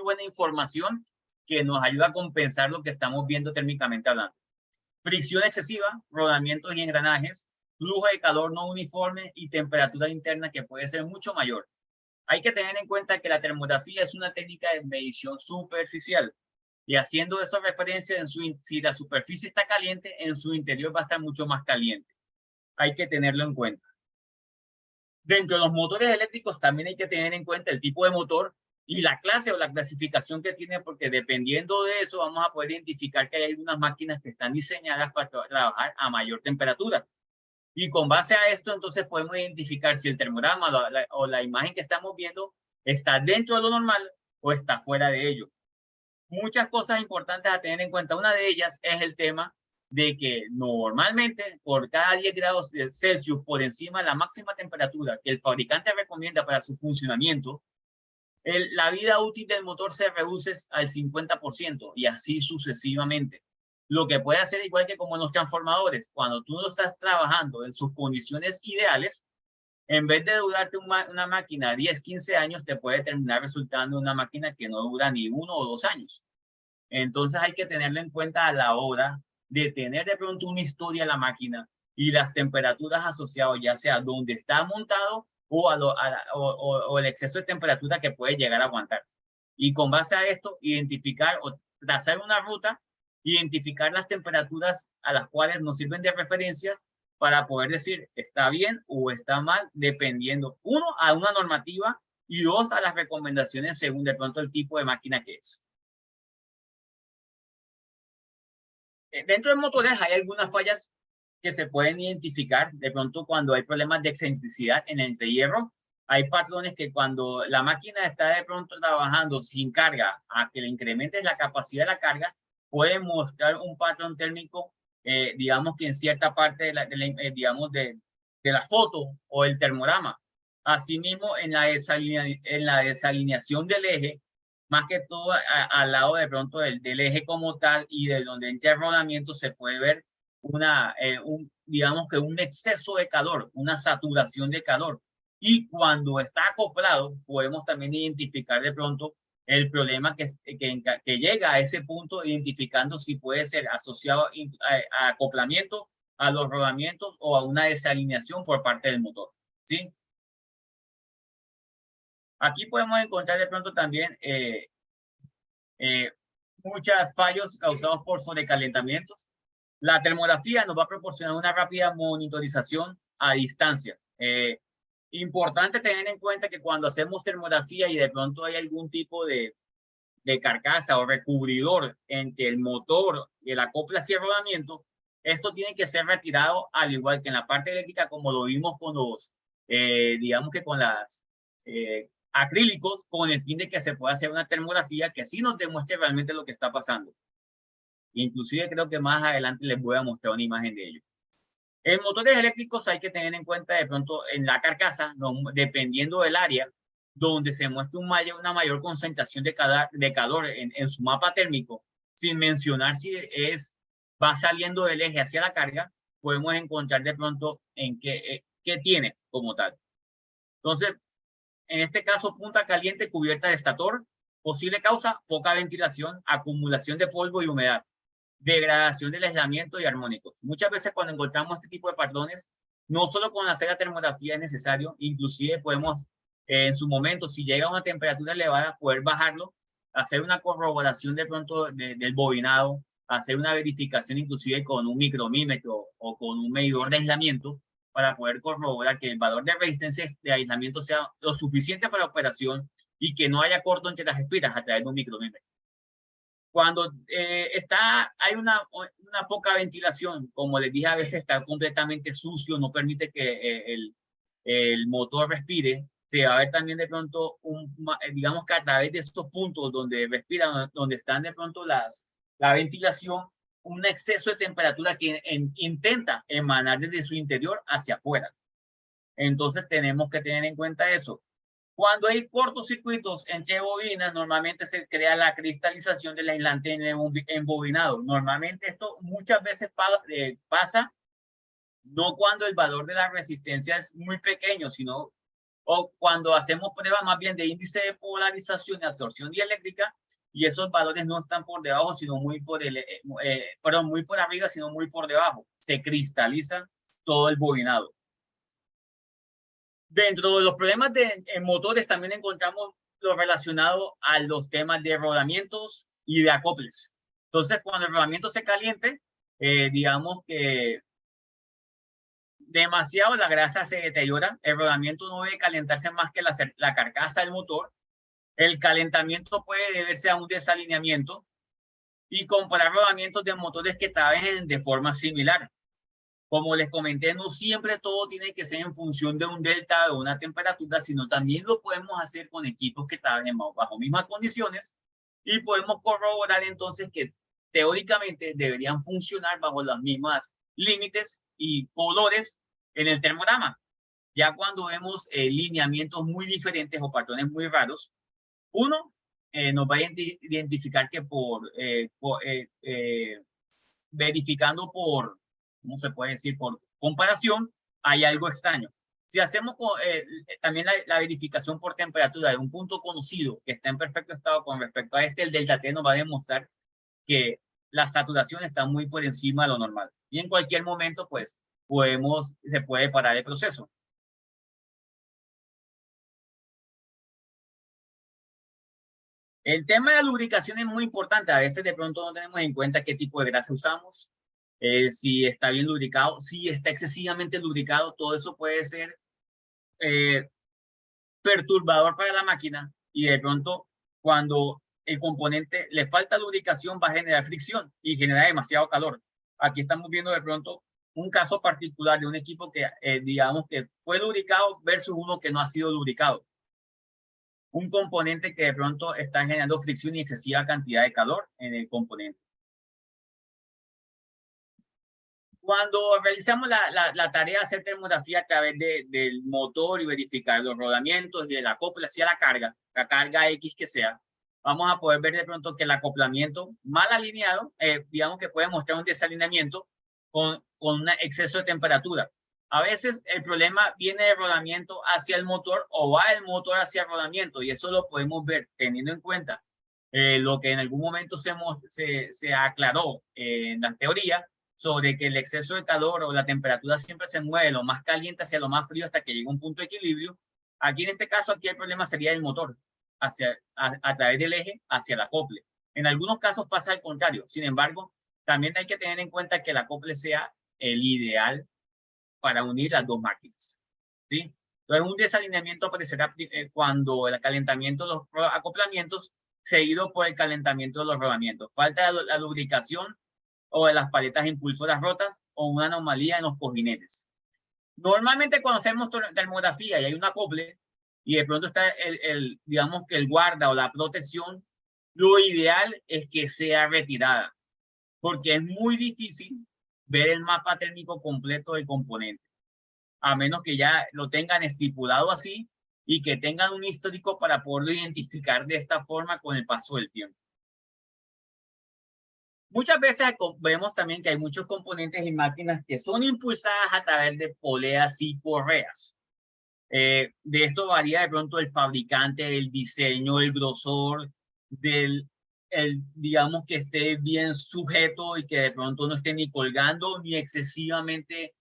buena información que nos ayuda a compensar lo que estamos viendo térmicamente hablando. Fricción excesiva, rodamientos y engranajes, flujo de calor no uniforme y temperatura interna que puede ser mucho mayor. Hay que tener en cuenta que la termografía es una técnica de medición superficial y haciendo eso referencia si la superficie está caliente, en su interior va a estar mucho más caliente. Hay que tenerlo en cuenta. Dentro de los motores eléctricos también hay que tener en cuenta el tipo de motor y la clase o la clasificación que tiene, porque dependiendo de eso vamos a poder identificar que hay algunas máquinas que están diseñadas para trabajar a mayor temperatura. Y con base a esto, entonces podemos identificar si el termograma o la imagen que estamos viendo está dentro de lo normal o está fuera de ello. Muchas cosas importantes a tener en cuenta. Una de ellas es el tema de que normalmente por cada 10 grados Celsius por encima de la máxima temperatura que el fabricante recomienda para su funcionamiento, la vida útil del motor se reduce al 50% y así sucesivamente. Lo que puede hacer igual que como en los transformadores, cuando tú lo estás trabajando en sus condiciones ideales, en vez de durarte una máquina 10, 15 años, te puede terminar resultando una máquina que no dura ni 1 o 2 años. Entonces hay que tenerlo en cuenta a la hora de tener de pronto una historia de la máquina y las temperaturas asociadas, ya sea donde está montado o el exceso de temperatura que puede llegar a aguantar. Y con base a esto, identificar o trazar una ruta, identificar las temperaturas a las cuales nos sirven de referencias para poder decir está bien o está mal, dependiendo, uno, a una normativa y dos, a las recomendaciones según de pronto el tipo de máquina que es. Dentro de motores hay algunas fallas que se pueden identificar. De pronto cuando hay problemas de excentricidad en el hierro, hay patrones que cuando la máquina está de pronto trabajando sin carga a que le incrementes la capacidad de la carga, puede mostrar un patrón térmico, digamos que en cierta parte de la foto o el termograma. Asimismo, en la desalineación del eje, más que todo al lado de pronto del eje como tal y de donde entra el rodamiento, se puede ver digamos que un exceso de calor, una saturación de calor. Y cuando está acoplado, podemos también identificar de pronto el problema que llega a ese punto, identificando si puede ser asociado a acoplamiento, a los rodamientos o a una desalineación por parte del motor, ¿sí? Aquí podemos encontrar de pronto también muchos fallos causados por sobrecalentamientos. La termografía nos va a proporcionar una rápida monitorización a distancia. Importante tener en cuenta que cuando hacemos termografía y de pronto hay algún tipo de carcasa o recubridor entre el motor y el acople hacia el rodamiento, esto tiene que ser retirado, al igual que en la parte eléctrica, como lo vimos con los, digamos que con las acrílicos con el fin de que se pueda hacer una termografía que sí nos demuestre realmente lo que está pasando. Inclusive creo que más adelante les voy a mostrar una imagen de ello. En motores eléctricos hay que tener en cuenta de pronto en la carcasa, dependiendo del área, donde se muestre una mayor concentración de calor en su mapa térmico, sin mencionar si va saliendo del eje hacia la carga, podemos encontrar de pronto en qué tiene como tal. Entonces, en este caso, punta caliente cubierta de estator, posible causa, poca ventilación, acumulación de polvo y humedad, degradación del aislamiento y armónicos. Muchas veces cuando encontramos este tipo de patrones, no solo con hacer la termografía es necesario, inclusive podemos en su momento, si llega a una temperatura elevada, poder bajarlo, hacer una corroboración de pronto del bobinado, hacer una verificación inclusive con un micromímetro o con un medidor de aislamiento para poder corroborar que el valor de resistencia de aislamiento sea lo suficiente para la operación y que no haya corto entre las espiras a través de un micromímetro. Cuando hay una poca ventilación, como les dije, a veces está completamente sucio, no permite que el motor respire, se va a ver también de pronto, digamos que a través de estos puntos donde respiran, donde están de pronto la ventilación, un exceso de temperatura que intenta emanar desde su interior hacia afuera. Entonces tenemos que tener en cuenta eso. Cuando hay cortocircuitos entre bobinas, normalmente se crea la cristalización del aislante en el embobinado. Normalmente esto muchas veces pasa no cuando el valor de la resistencia es muy pequeño, sino o cuando hacemos pruebas más bien de índice de polarización y absorción dieléctrica y esos valores no están por debajo, sino muy por muy por arriba, sino muy por debajo. Se cristaliza todo el bobinado. Dentro de los problemas en motores también encontramos lo relacionado a los temas de rodamientos y de acoples. Entonces, cuando el rodamiento se caliente, digamos que demasiado la grasa se deteriora. El rodamiento no debe calentarse más que la carcasa del motor. El calentamiento puede deberse a un desalineamiento y comparar rodamientos de motores que trabajen de forma similar. Como les comenté, no siempre todo tiene que ser en función de un delta o una temperatura, sino también lo podemos hacer con equipos que trabajen bajo mismas condiciones y podemos corroborar entonces que teóricamente deberían funcionar bajo los mismos límites y colores en el termograma. Ya cuando vemos lineamientos muy diferentes o patrones muy raros, uno nos va a identificar que verificando por, ¿cómo se puede decir? Por comparación, hay algo extraño. Si hacemos también la verificación por temperatura de un punto conocido que está en perfecto estado con respecto a el delta T nos va a demostrar que la saturación está muy por encima de lo normal. Y en cualquier momento, pues, se puede parar el proceso. El tema de la lubricación es muy importante. A veces de pronto no tenemos en cuenta qué tipo de grasa usamos, si está bien lubricado, si está excesivamente lubricado. Todo eso puede ser perturbador para la máquina y de pronto cuando el componente le falta lubricación va a generar fricción y genera demasiado calor. Aquí estamos viendo de pronto un caso particular de un equipo que digamos que fue lubricado versus uno que no ha sido lubricado. Un componente que de pronto está generando fricción y excesiva cantidad de calor en el componente. Cuando realizamos la tarea de hacer termografía a través del motor y verificar los rodamientos y el acople hacia la carga X que sea, vamos a poder ver de pronto que el acoplamiento mal alineado, digamos que puede mostrar un desalineamiento con un exceso de temperatura. A veces el problema viene del rodamiento hacia el motor o va el motor hacia el rodamiento y eso lo podemos ver teniendo en cuenta lo que en algún momento se aclaró en la teoría sobre que el exceso de calor o la temperatura siempre se mueve lo más caliente hacia lo más frío hasta que llega un punto de equilibrio. Aquí en este caso, aquí el problema sería el motor a través del eje hacia el acople. En algunos casos pasa al contrario. Sin embargo, también hay que tener en cuenta que el acople sea el ideal para unir las dos máquinas, ¿sí? Entonces, un desalineamiento aparecerá cuando el calentamiento de los acoplamientos seguido por el calentamiento de los rodamientos. Falta la lubricación o de las paletas impulsoras rotas o una anomalía en los cojinetes. Normalmente cuando hacemos termografía y hay un acople, y de pronto está digamos que el guarda o la protección, lo ideal es que sea retirada, porque es muy difícil ver el mapa térmico completo del componente, a menos que ya lo tengan estipulado así y que tengan un histórico para poderlo identificar de esta forma con el paso del tiempo. Muchas veces vemos también que hay muchos componentes y máquinas que son impulsadas a través de poleas y correas. De esto varía de pronto el fabricante, el diseño, el grosor, digamos que esté bien sujeto y que de pronto no esté ni colgando ni excesivamente,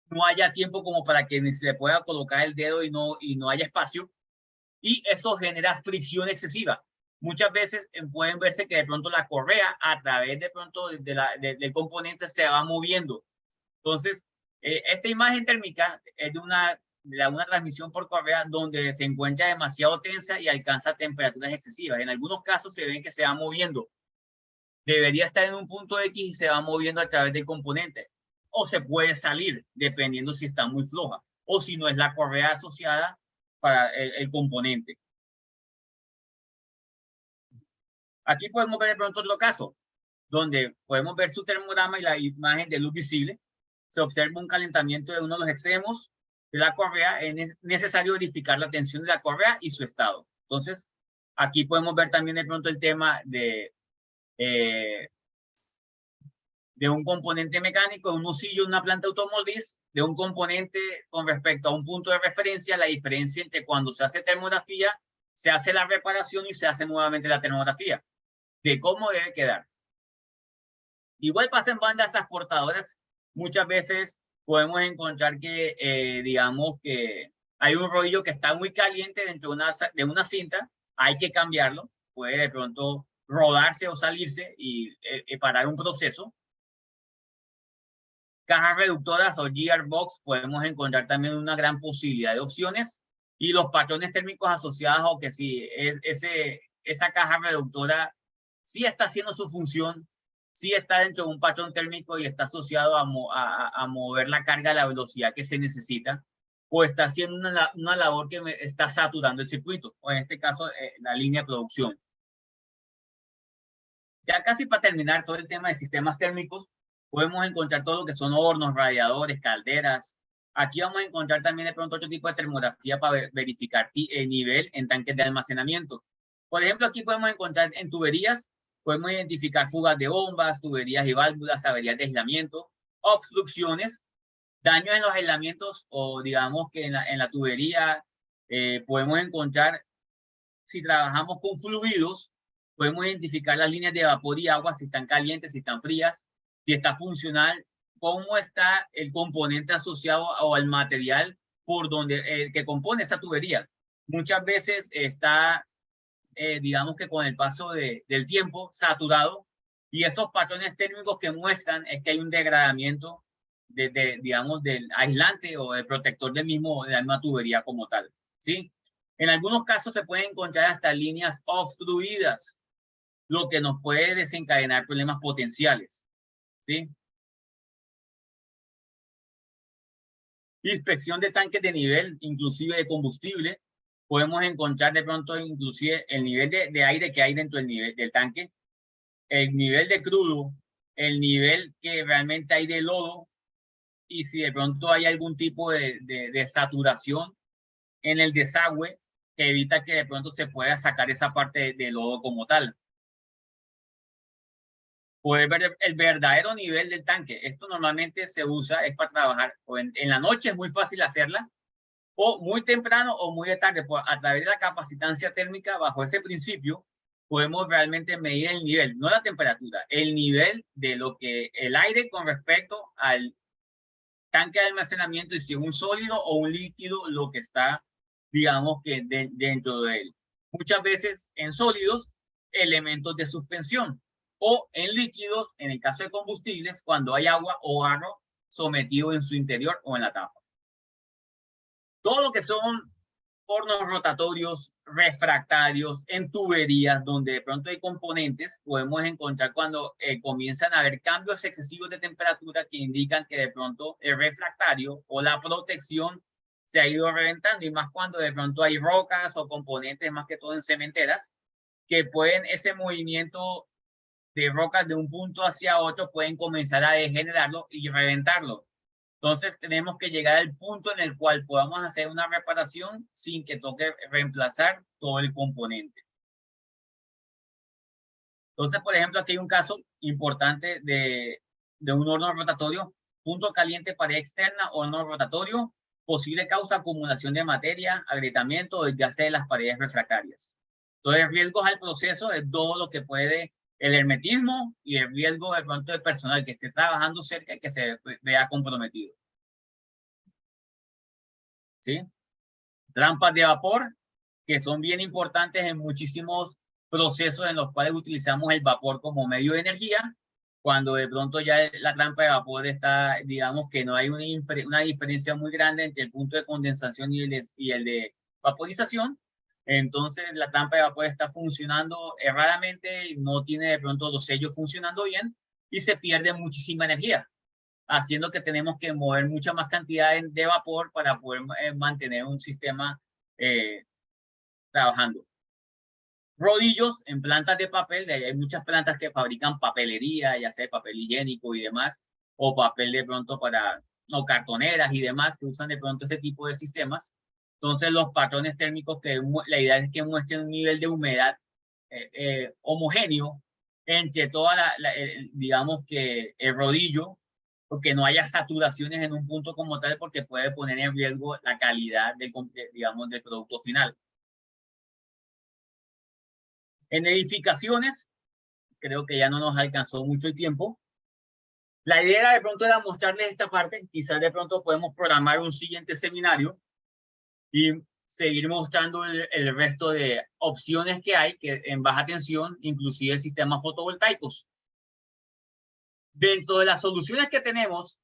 no haya tiempo como para que ni se le pueda colocar el dedo y no haya espacio. Y eso genera fricción excesiva. Muchas veces pueden verse que de pronto la correa a través de pronto del componente se va moviendo. Entonces, esta imagen térmica es de una transmisión por correa donde se encuentra demasiado tensa y alcanza temperaturas excesivas. En algunos casos se ven que se va moviendo. Debería estar en un punto X y se va moviendo a través del componente. O se puede salir, dependiendo si está muy floja o si no es la correa asociada para el componente. Aquí podemos ver de pronto otro caso, donde podemos ver su termograma y la imagen de luz visible. Se observa un calentamiento de uno de los extremos de la correa. Es necesario verificar la tensión de la correa y su estado. Entonces, aquí podemos ver también de pronto el tema de un componente mecánico, de un usillo, una planta automotriz, de un componente con respecto a un punto de referencia, la diferencia entre cuando se hace termografía, se hace la reparación y se hace nuevamente la termografía, de cómo debe quedar. Igual pasa en bandas transportadoras. Muchas veces podemos encontrar que, digamos que hay un rodillo que está muy caliente dentro de una cinta, hay que cambiarlo, puede de pronto rodarse o salirse y parar un proceso. Cajas reductoras o gearbox podemos encontrar también una gran posibilidad de opciones, y los patrones térmicos asociados, o que si esa caja reductora sí está haciendo su función, sí está dentro de un patrón térmico y está asociado a mover la carga a la velocidad que se necesita, o está haciendo una labor que está saturando el circuito, o en este caso la línea de producción. Ya casi para terminar todo el tema de sistemas térmicos, podemos encontrar todo lo que son hornos, radiadores, calderas. Aquí vamos a encontrar también de pronto otro tipo de termografía para verificar el nivel en tanques de almacenamiento. Por ejemplo, aquí podemos encontrar en tuberías, podemos identificar fugas de bombas, tuberías y válvulas, averías de aislamiento, obstrucciones, daños en los aislamientos, o digamos que en la tubería podemos encontrar, si trabajamos con fluidos, podemos identificar las líneas de vapor y agua, si están calientes, si están frías, si está funcional, cómo está el componente asociado o al material por donde que compone esa tubería. Muchas veces está, digamos que con el paso del tiempo, saturado, y esos patrones térmicos que muestran es que hay un degradamiento digamos, del aislante o del protector de la misma tubería como tal, ¿sí? En algunos casos se pueden encontrar hasta líneas obstruidas, lo que nos puede desencadenar problemas potenciales, ¿sí? Inspección de tanques de nivel, inclusive de combustible. Podemos encontrar de pronto inclusive el nivel de aire que hay dentro del tanque, el nivel de crudo, el nivel que realmente hay de lodo, y si de pronto hay algún tipo de saturación en el desagüe que evita que de pronto se pueda sacar esa parte de lodo como tal. Poder ver el verdadero nivel del tanque. Esto normalmente se usa es para trabajar o en la noche, es muy fácil hacerla, o muy temprano o muy de tarde. A través de la capacitancia térmica, bajo ese principio, podemos realmente medir el nivel, no la temperatura, el nivel de lo que el aire con respecto al tanque de almacenamiento, y si es un sólido o un líquido lo que está, digamos que dentro de él. Muchas veces en sólidos, elementos de suspensión, o en líquidos, en el caso de combustibles, cuando hay agua o barro sometido en su interior o en la tapa. Todo lo que son hornos rotatorios, refractarios, en tuberías, donde de pronto hay componentes, podemos encontrar cuando comienzan a haber cambios excesivos de temperatura que indican que de pronto el refractario o la protección se ha ido reventando, y más cuando de pronto hay rocas o componentes, más que todo en cementeras, que pueden ese movimiento de rocas de un punto hacia otro pueden comenzar a degenerarlo y reventarlo. Entonces tenemos que llegar al punto en el cual podamos hacer una reparación sin que toque reemplazar todo el componente. Entonces, por ejemplo, aquí hay un caso importante de un horno rotatorio, punto caliente, pared externa, horno rotatorio, posible causa acumulación de materia, agrietamiento o desgaste de las paredes refractarias. Entonces, riesgos al proceso es todo lo que puede el hermetismo y el riesgo de pronto del personal que esté trabajando cerca y que se vea comprometido. ¿Sí? Trampas de vapor, que son bien importantes en muchísimos procesos en los cuales utilizamos el vapor como medio de energía. Cuando de pronto ya la trampa de vapor está, digamos que no hay una diferencia muy grande entre el punto de condensación y el de vaporización, entonces la trampa de vapor está funcionando erradamente, no tiene de pronto los sellos funcionando bien y se pierde muchísima energía, haciendo que tenemos que mover mucha más cantidad de vapor para poder mantener un sistema trabajando. Rodillos en plantas de papel, hay muchas plantas que fabrican papelería, ya sea papel higiénico y demás, o papel de pronto para, o cartoneras y demás, que usan de pronto este tipo de sistemas. Entonces los patrones térmicos, que la idea es que muestren un nivel de humedad homogéneo entre toda digamos que el rodillo, porque no haya saturaciones en un punto como tal, porque puede poner en riesgo la calidad del, digamos, del producto final. En edificaciones, creo que ya no nos alcanzó mucho el tiempo. La idea de pronto era mostrarles esta parte, quizás de pronto podemos programar un siguiente seminario y seguir mostrando el resto de opciones que hay que en baja tensión, inclusive sistemas fotovoltaicos. Dentro de las soluciones que tenemos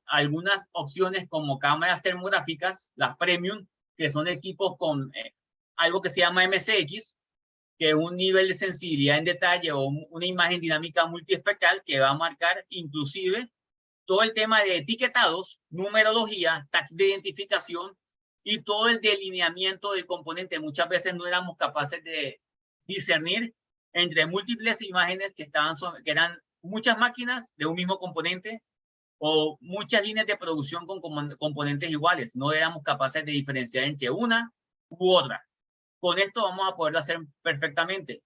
algunas opciones como cámaras termográficas, las premium, que son equipos con algo que se llama MCX, que es un nivel de sensibilidad en detalle o una imagen dinámica multiespectral que va a marcar inclusive todo el tema de etiquetados, numerología, tags de identificación y todo el delineamiento del componente. Muchas veces no éramos capaces de discernir entre múltiples imágenes que eran muchas máquinas de un mismo componente o muchas líneas de producción con componentes iguales. No éramos capaces de diferenciar entre una u otra. Con esto vamos a poderlo hacer perfectamente.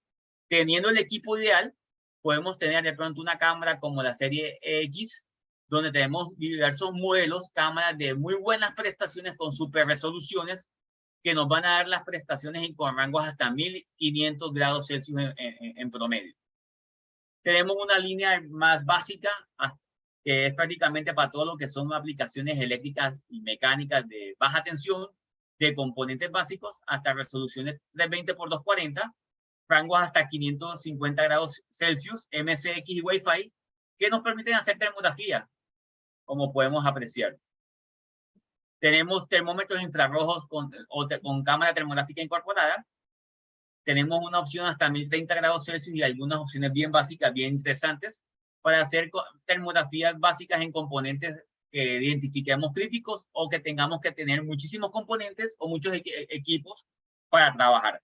Teniendo el equipo ideal, podemos tener de pronto una cámara como la serie X, donde tenemos diversos modelos, cámaras de muy buenas prestaciones con super resoluciones, que nos van a dar las prestaciones con rangos hasta 1500 grados Celsius en promedio. Tenemos una línea más básica, que es prácticamente para todo lo que son aplicaciones eléctricas y mecánicas de baja tensión, de componentes básicos, hasta resoluciones 320 por 240, rangos hasta 550 grados Celsius, MCX y Wi-Fi, que nos permiten hacer termografía, como podemos apreciar. Tenemos termómetros infrarrojos con cámara termográfica incorporada. Tenemos una opción hasta 1030 grados Celsius y algunas opciones bien básicas, bien interesantes, para hacer termografías básicas en componentes que identifiquemos críticos o que tengamos que tener muchísimos componentes o muchos equipos para trabajar.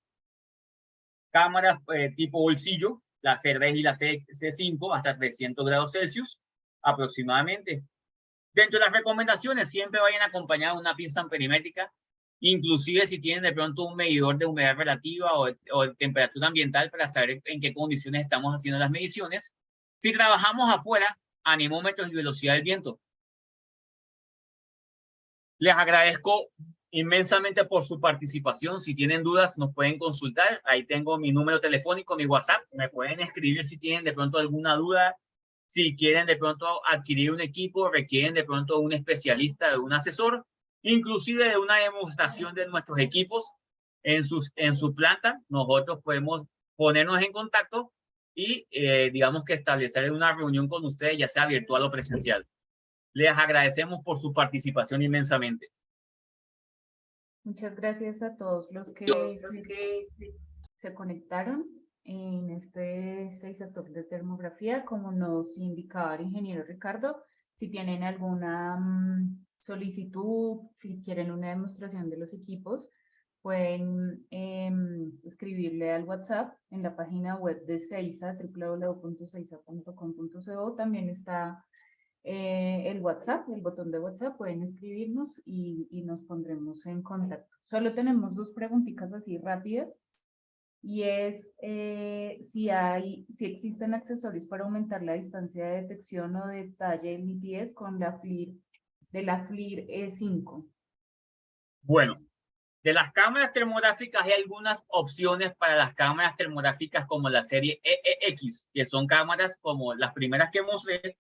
Cámaras tipo bolsillo, la C3 y la C5 hasta 300 grados Celsius aproximadamente. Dentro de las recomendaciones siempre vayan acompañadas de una pinza amperimétrica, inclusive si tienen de pronto un medidor de humedad relativa o temperatura ambiental para saber en qué condiciones estamos haciendo las mediciones. Si trabajamos afuera, anemómetros y velocidad del viento. Les agradezco inmensamente por su participación. Si tienen dudas, nos pueden consultar. Ahí tengo mi número telefónico, mi WhatsApp. Me pueden escribir si tienen de pronto alguna duda. Si quieren de pronto adquirir un equipo, requieren de pronto un especialista, de un asesor, inclusive de una demostración de nuestros equipos en su planta, nosotros podemos ponernos en contacto y digamos que establecer una reunión con ustedes, ya sea virtual o presencial. Les agradecemos por su participación inmensamente. Muchas gracias a todos los que se conectaron en este sector de termografía. Como nos indicaba el ingeniero Ricardo, si tienen alguna solicitud, si quieren una demostración de los equipos, pueden escribirle al WhatsApp en la página web de CEISA, www.ceisa.com.co. También está el WhatsApp, el botón de WhatsApp, pueden escribirnos y nos pondremos en contacto. Solo tenemos dos preguntitas así rápidas, y es si existen accesorios para aumentar la distancia de detección o detalle en nitidez con la FLIR E5. Bueno, de las cámaras termográficas hay algunas opciones para las cámaras termográficas como la serie EEX, que son cámaras como las primeras que mostré,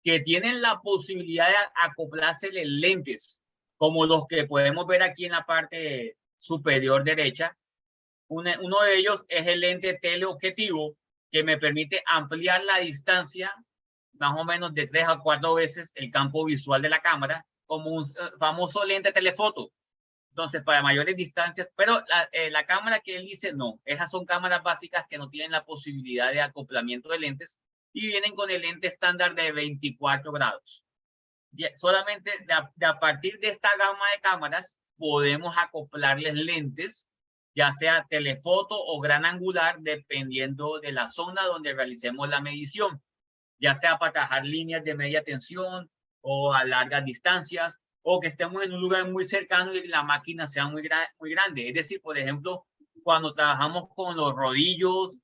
que tienen la posibilidad de acoplarse lentes, como los que podemos ver aquí en la parte superior derecha. Uno de ellos es el lente teleobjetivo, que me permite ampliar la distancia más o menos de 3 a 4 veces el campo visual de la cámara, como un famoso lente telefoto. Entonces, para mayores distancias, pero la cámara que él dice no, esas son cámaras básicas que no tienen la posibilidad de acoplamiento de lentes y vienen con el lente estándar de 24 grados. Solamente a partir de esta gama de cámaras podemos acoplarles lentes, ya sea telefoto o gran angular, dependiendo de la zona donde realicemos la medición, ya sea para trabajar líneas de media tensión o a largas distancias, o que estemos en un lugar muy cercano y la máquina sea muy grande. Es decir, por ejemplo, cuando trabajamos con los rodillos,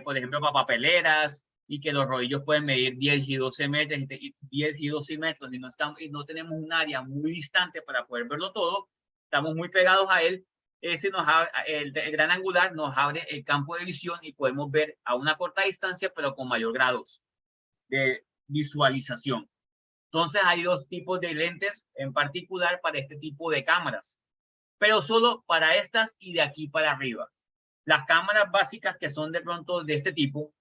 por ejemplo, para papeleras, y que los rodillos pueden medir 10 y 12 metros, 10 y 12 metros, y no tenemos un área muy distante para poder verlo todo, estamos muy pegados a él, el gran angular nos abre el campo de visión y podemos ver a una corta distancia, pero con mayor grados de visualización. Entonces hay dos tipos de lentes en particular para este tipo de cámaras, pero solo para estas y de aquí para arriba. Las cámaras básicas que son de pronto de este tipo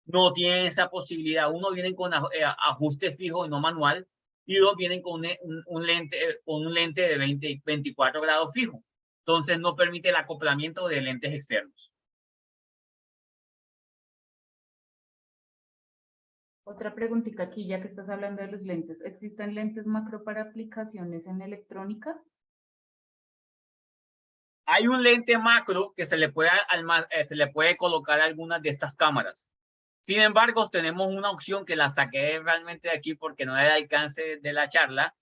no tienen esa posibilidad. Uno, vienen con ajuste fijo y no manual, y dos, vienen con un lente de 24 grados fijo. Entonces no permite el acoplamiento de lentes externos. Otra preguntita aquí, ya que estás hablando de los lentes. ¿Existen lentes macro para aplicaciones en electrónica? Hay un lente macro que se le puede colocar a algunas de estas cámaras. Sin embargo, tenemos una opción que la saqué realmente de aquí porque no era el alcance de la charla,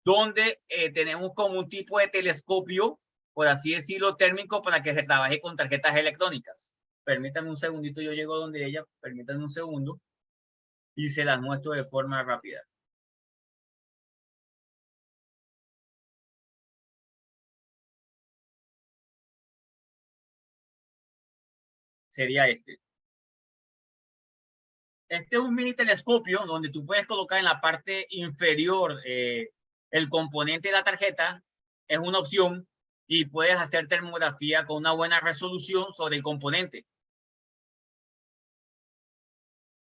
donde tenemos como un tipo de telescopio, por así decirlo, térmico, para que se trabaje con tarjetas electrónicas. Permítanme un segundito, yo llego donde ella, permítanme un segundo, y se las muestro de forma rápida. Sería este. Este es un mini telescopio donde tú puedes colocar en la parte inferior el componente de la tarjeta. Es una opción, y puedes hacer termografía con una buena resolución sobre el componente.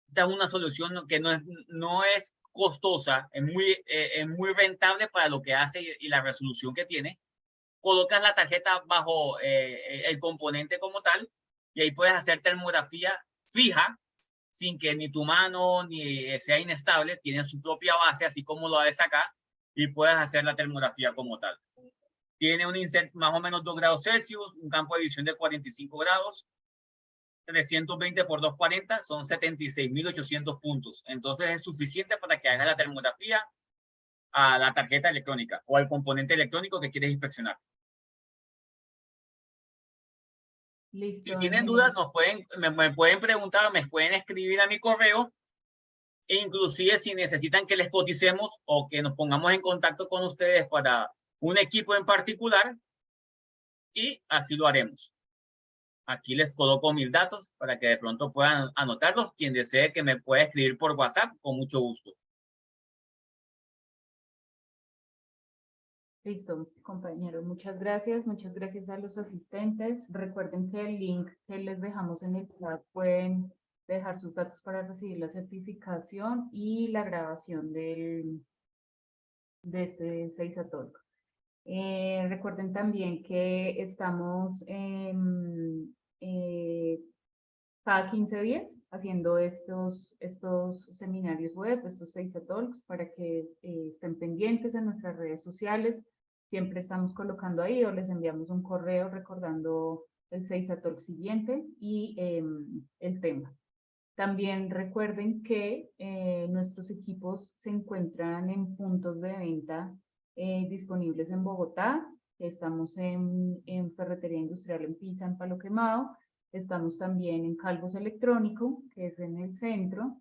Esta es una solución que no es costosa, es muy rentable para lo que hace y la resolución que tiene. Colocas la tarjeta bajo el componente como tal, y ahí puedes hacer termografía fija, sin que ni tu mano ni sea inestable. Tiene su propia base, así como lo ves acá, y puedes hacer la termografía como tal. Tiene un insert más o menos 2 grados Celsius, un campo de visión de 45 grados, 320 por 240, son 76.800 puntos. Entonces es suficiente para que hagas la termografía a la tarjeta electrónica o al componente electrónico que quieres inspeccionar. Listo. Si tienen dudas, me pueden preguntar, me pueden escribir a mi correo, e inclusive si necesitan que les coticemos o que nos pongamos en contacto con ustedes para un equipo en particular, y así lo haremos. Aquí les coloco mis datos para que de pronto puedan anotarlos. Quien desee que me pueda escribir por WhatsApp, con mucho gusto. Listo, compañeros. Muchas gracias. Muchas gracias a los asistentes. Recuerden que el link que les dejamos en el chat, pueden dejar sus datos para recibir la certificación y la grabación de este CEISA Talk. Recuerden también que estamos cada 15 días haciendo estos seminarios web, estos 6 Talks, para que estén pendientes en nuestras redes sociales. Siempre estamos colocando ahí o les enviamos un correo recordando el 6 Talk siguiente y el tema. También recuerden que nuestros equipos se encuentran en puntos de venta disponibles en Bogotá. Estamos en Ferretería Industrial en Pisa, en Palo Quemado. Estamos también en Calvos Electrónico, que es en el centro.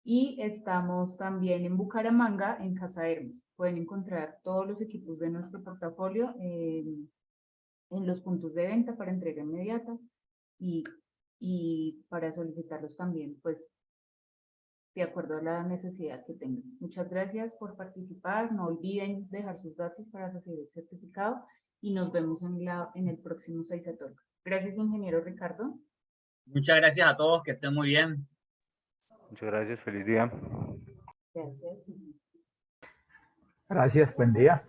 Y estamos también en Bucaramanga, en Casa Hermes. Pueden encontrar todos los equipos de nuestro portafolio en los puntos de venta para entrega inmediata y para solicitarlos también, pues, de acuerdo a la necesidad que tengan. Muchas gracias por participar. No olviden dejar sus datos para recibir el certificado y nos vemos en el próximo 6 Talk. Gracias, ingeniero Ricardo. Muchas gracias a todos, que estén muy bien. Muchas gracias, feliz día. Gracias. Gracias, buen día.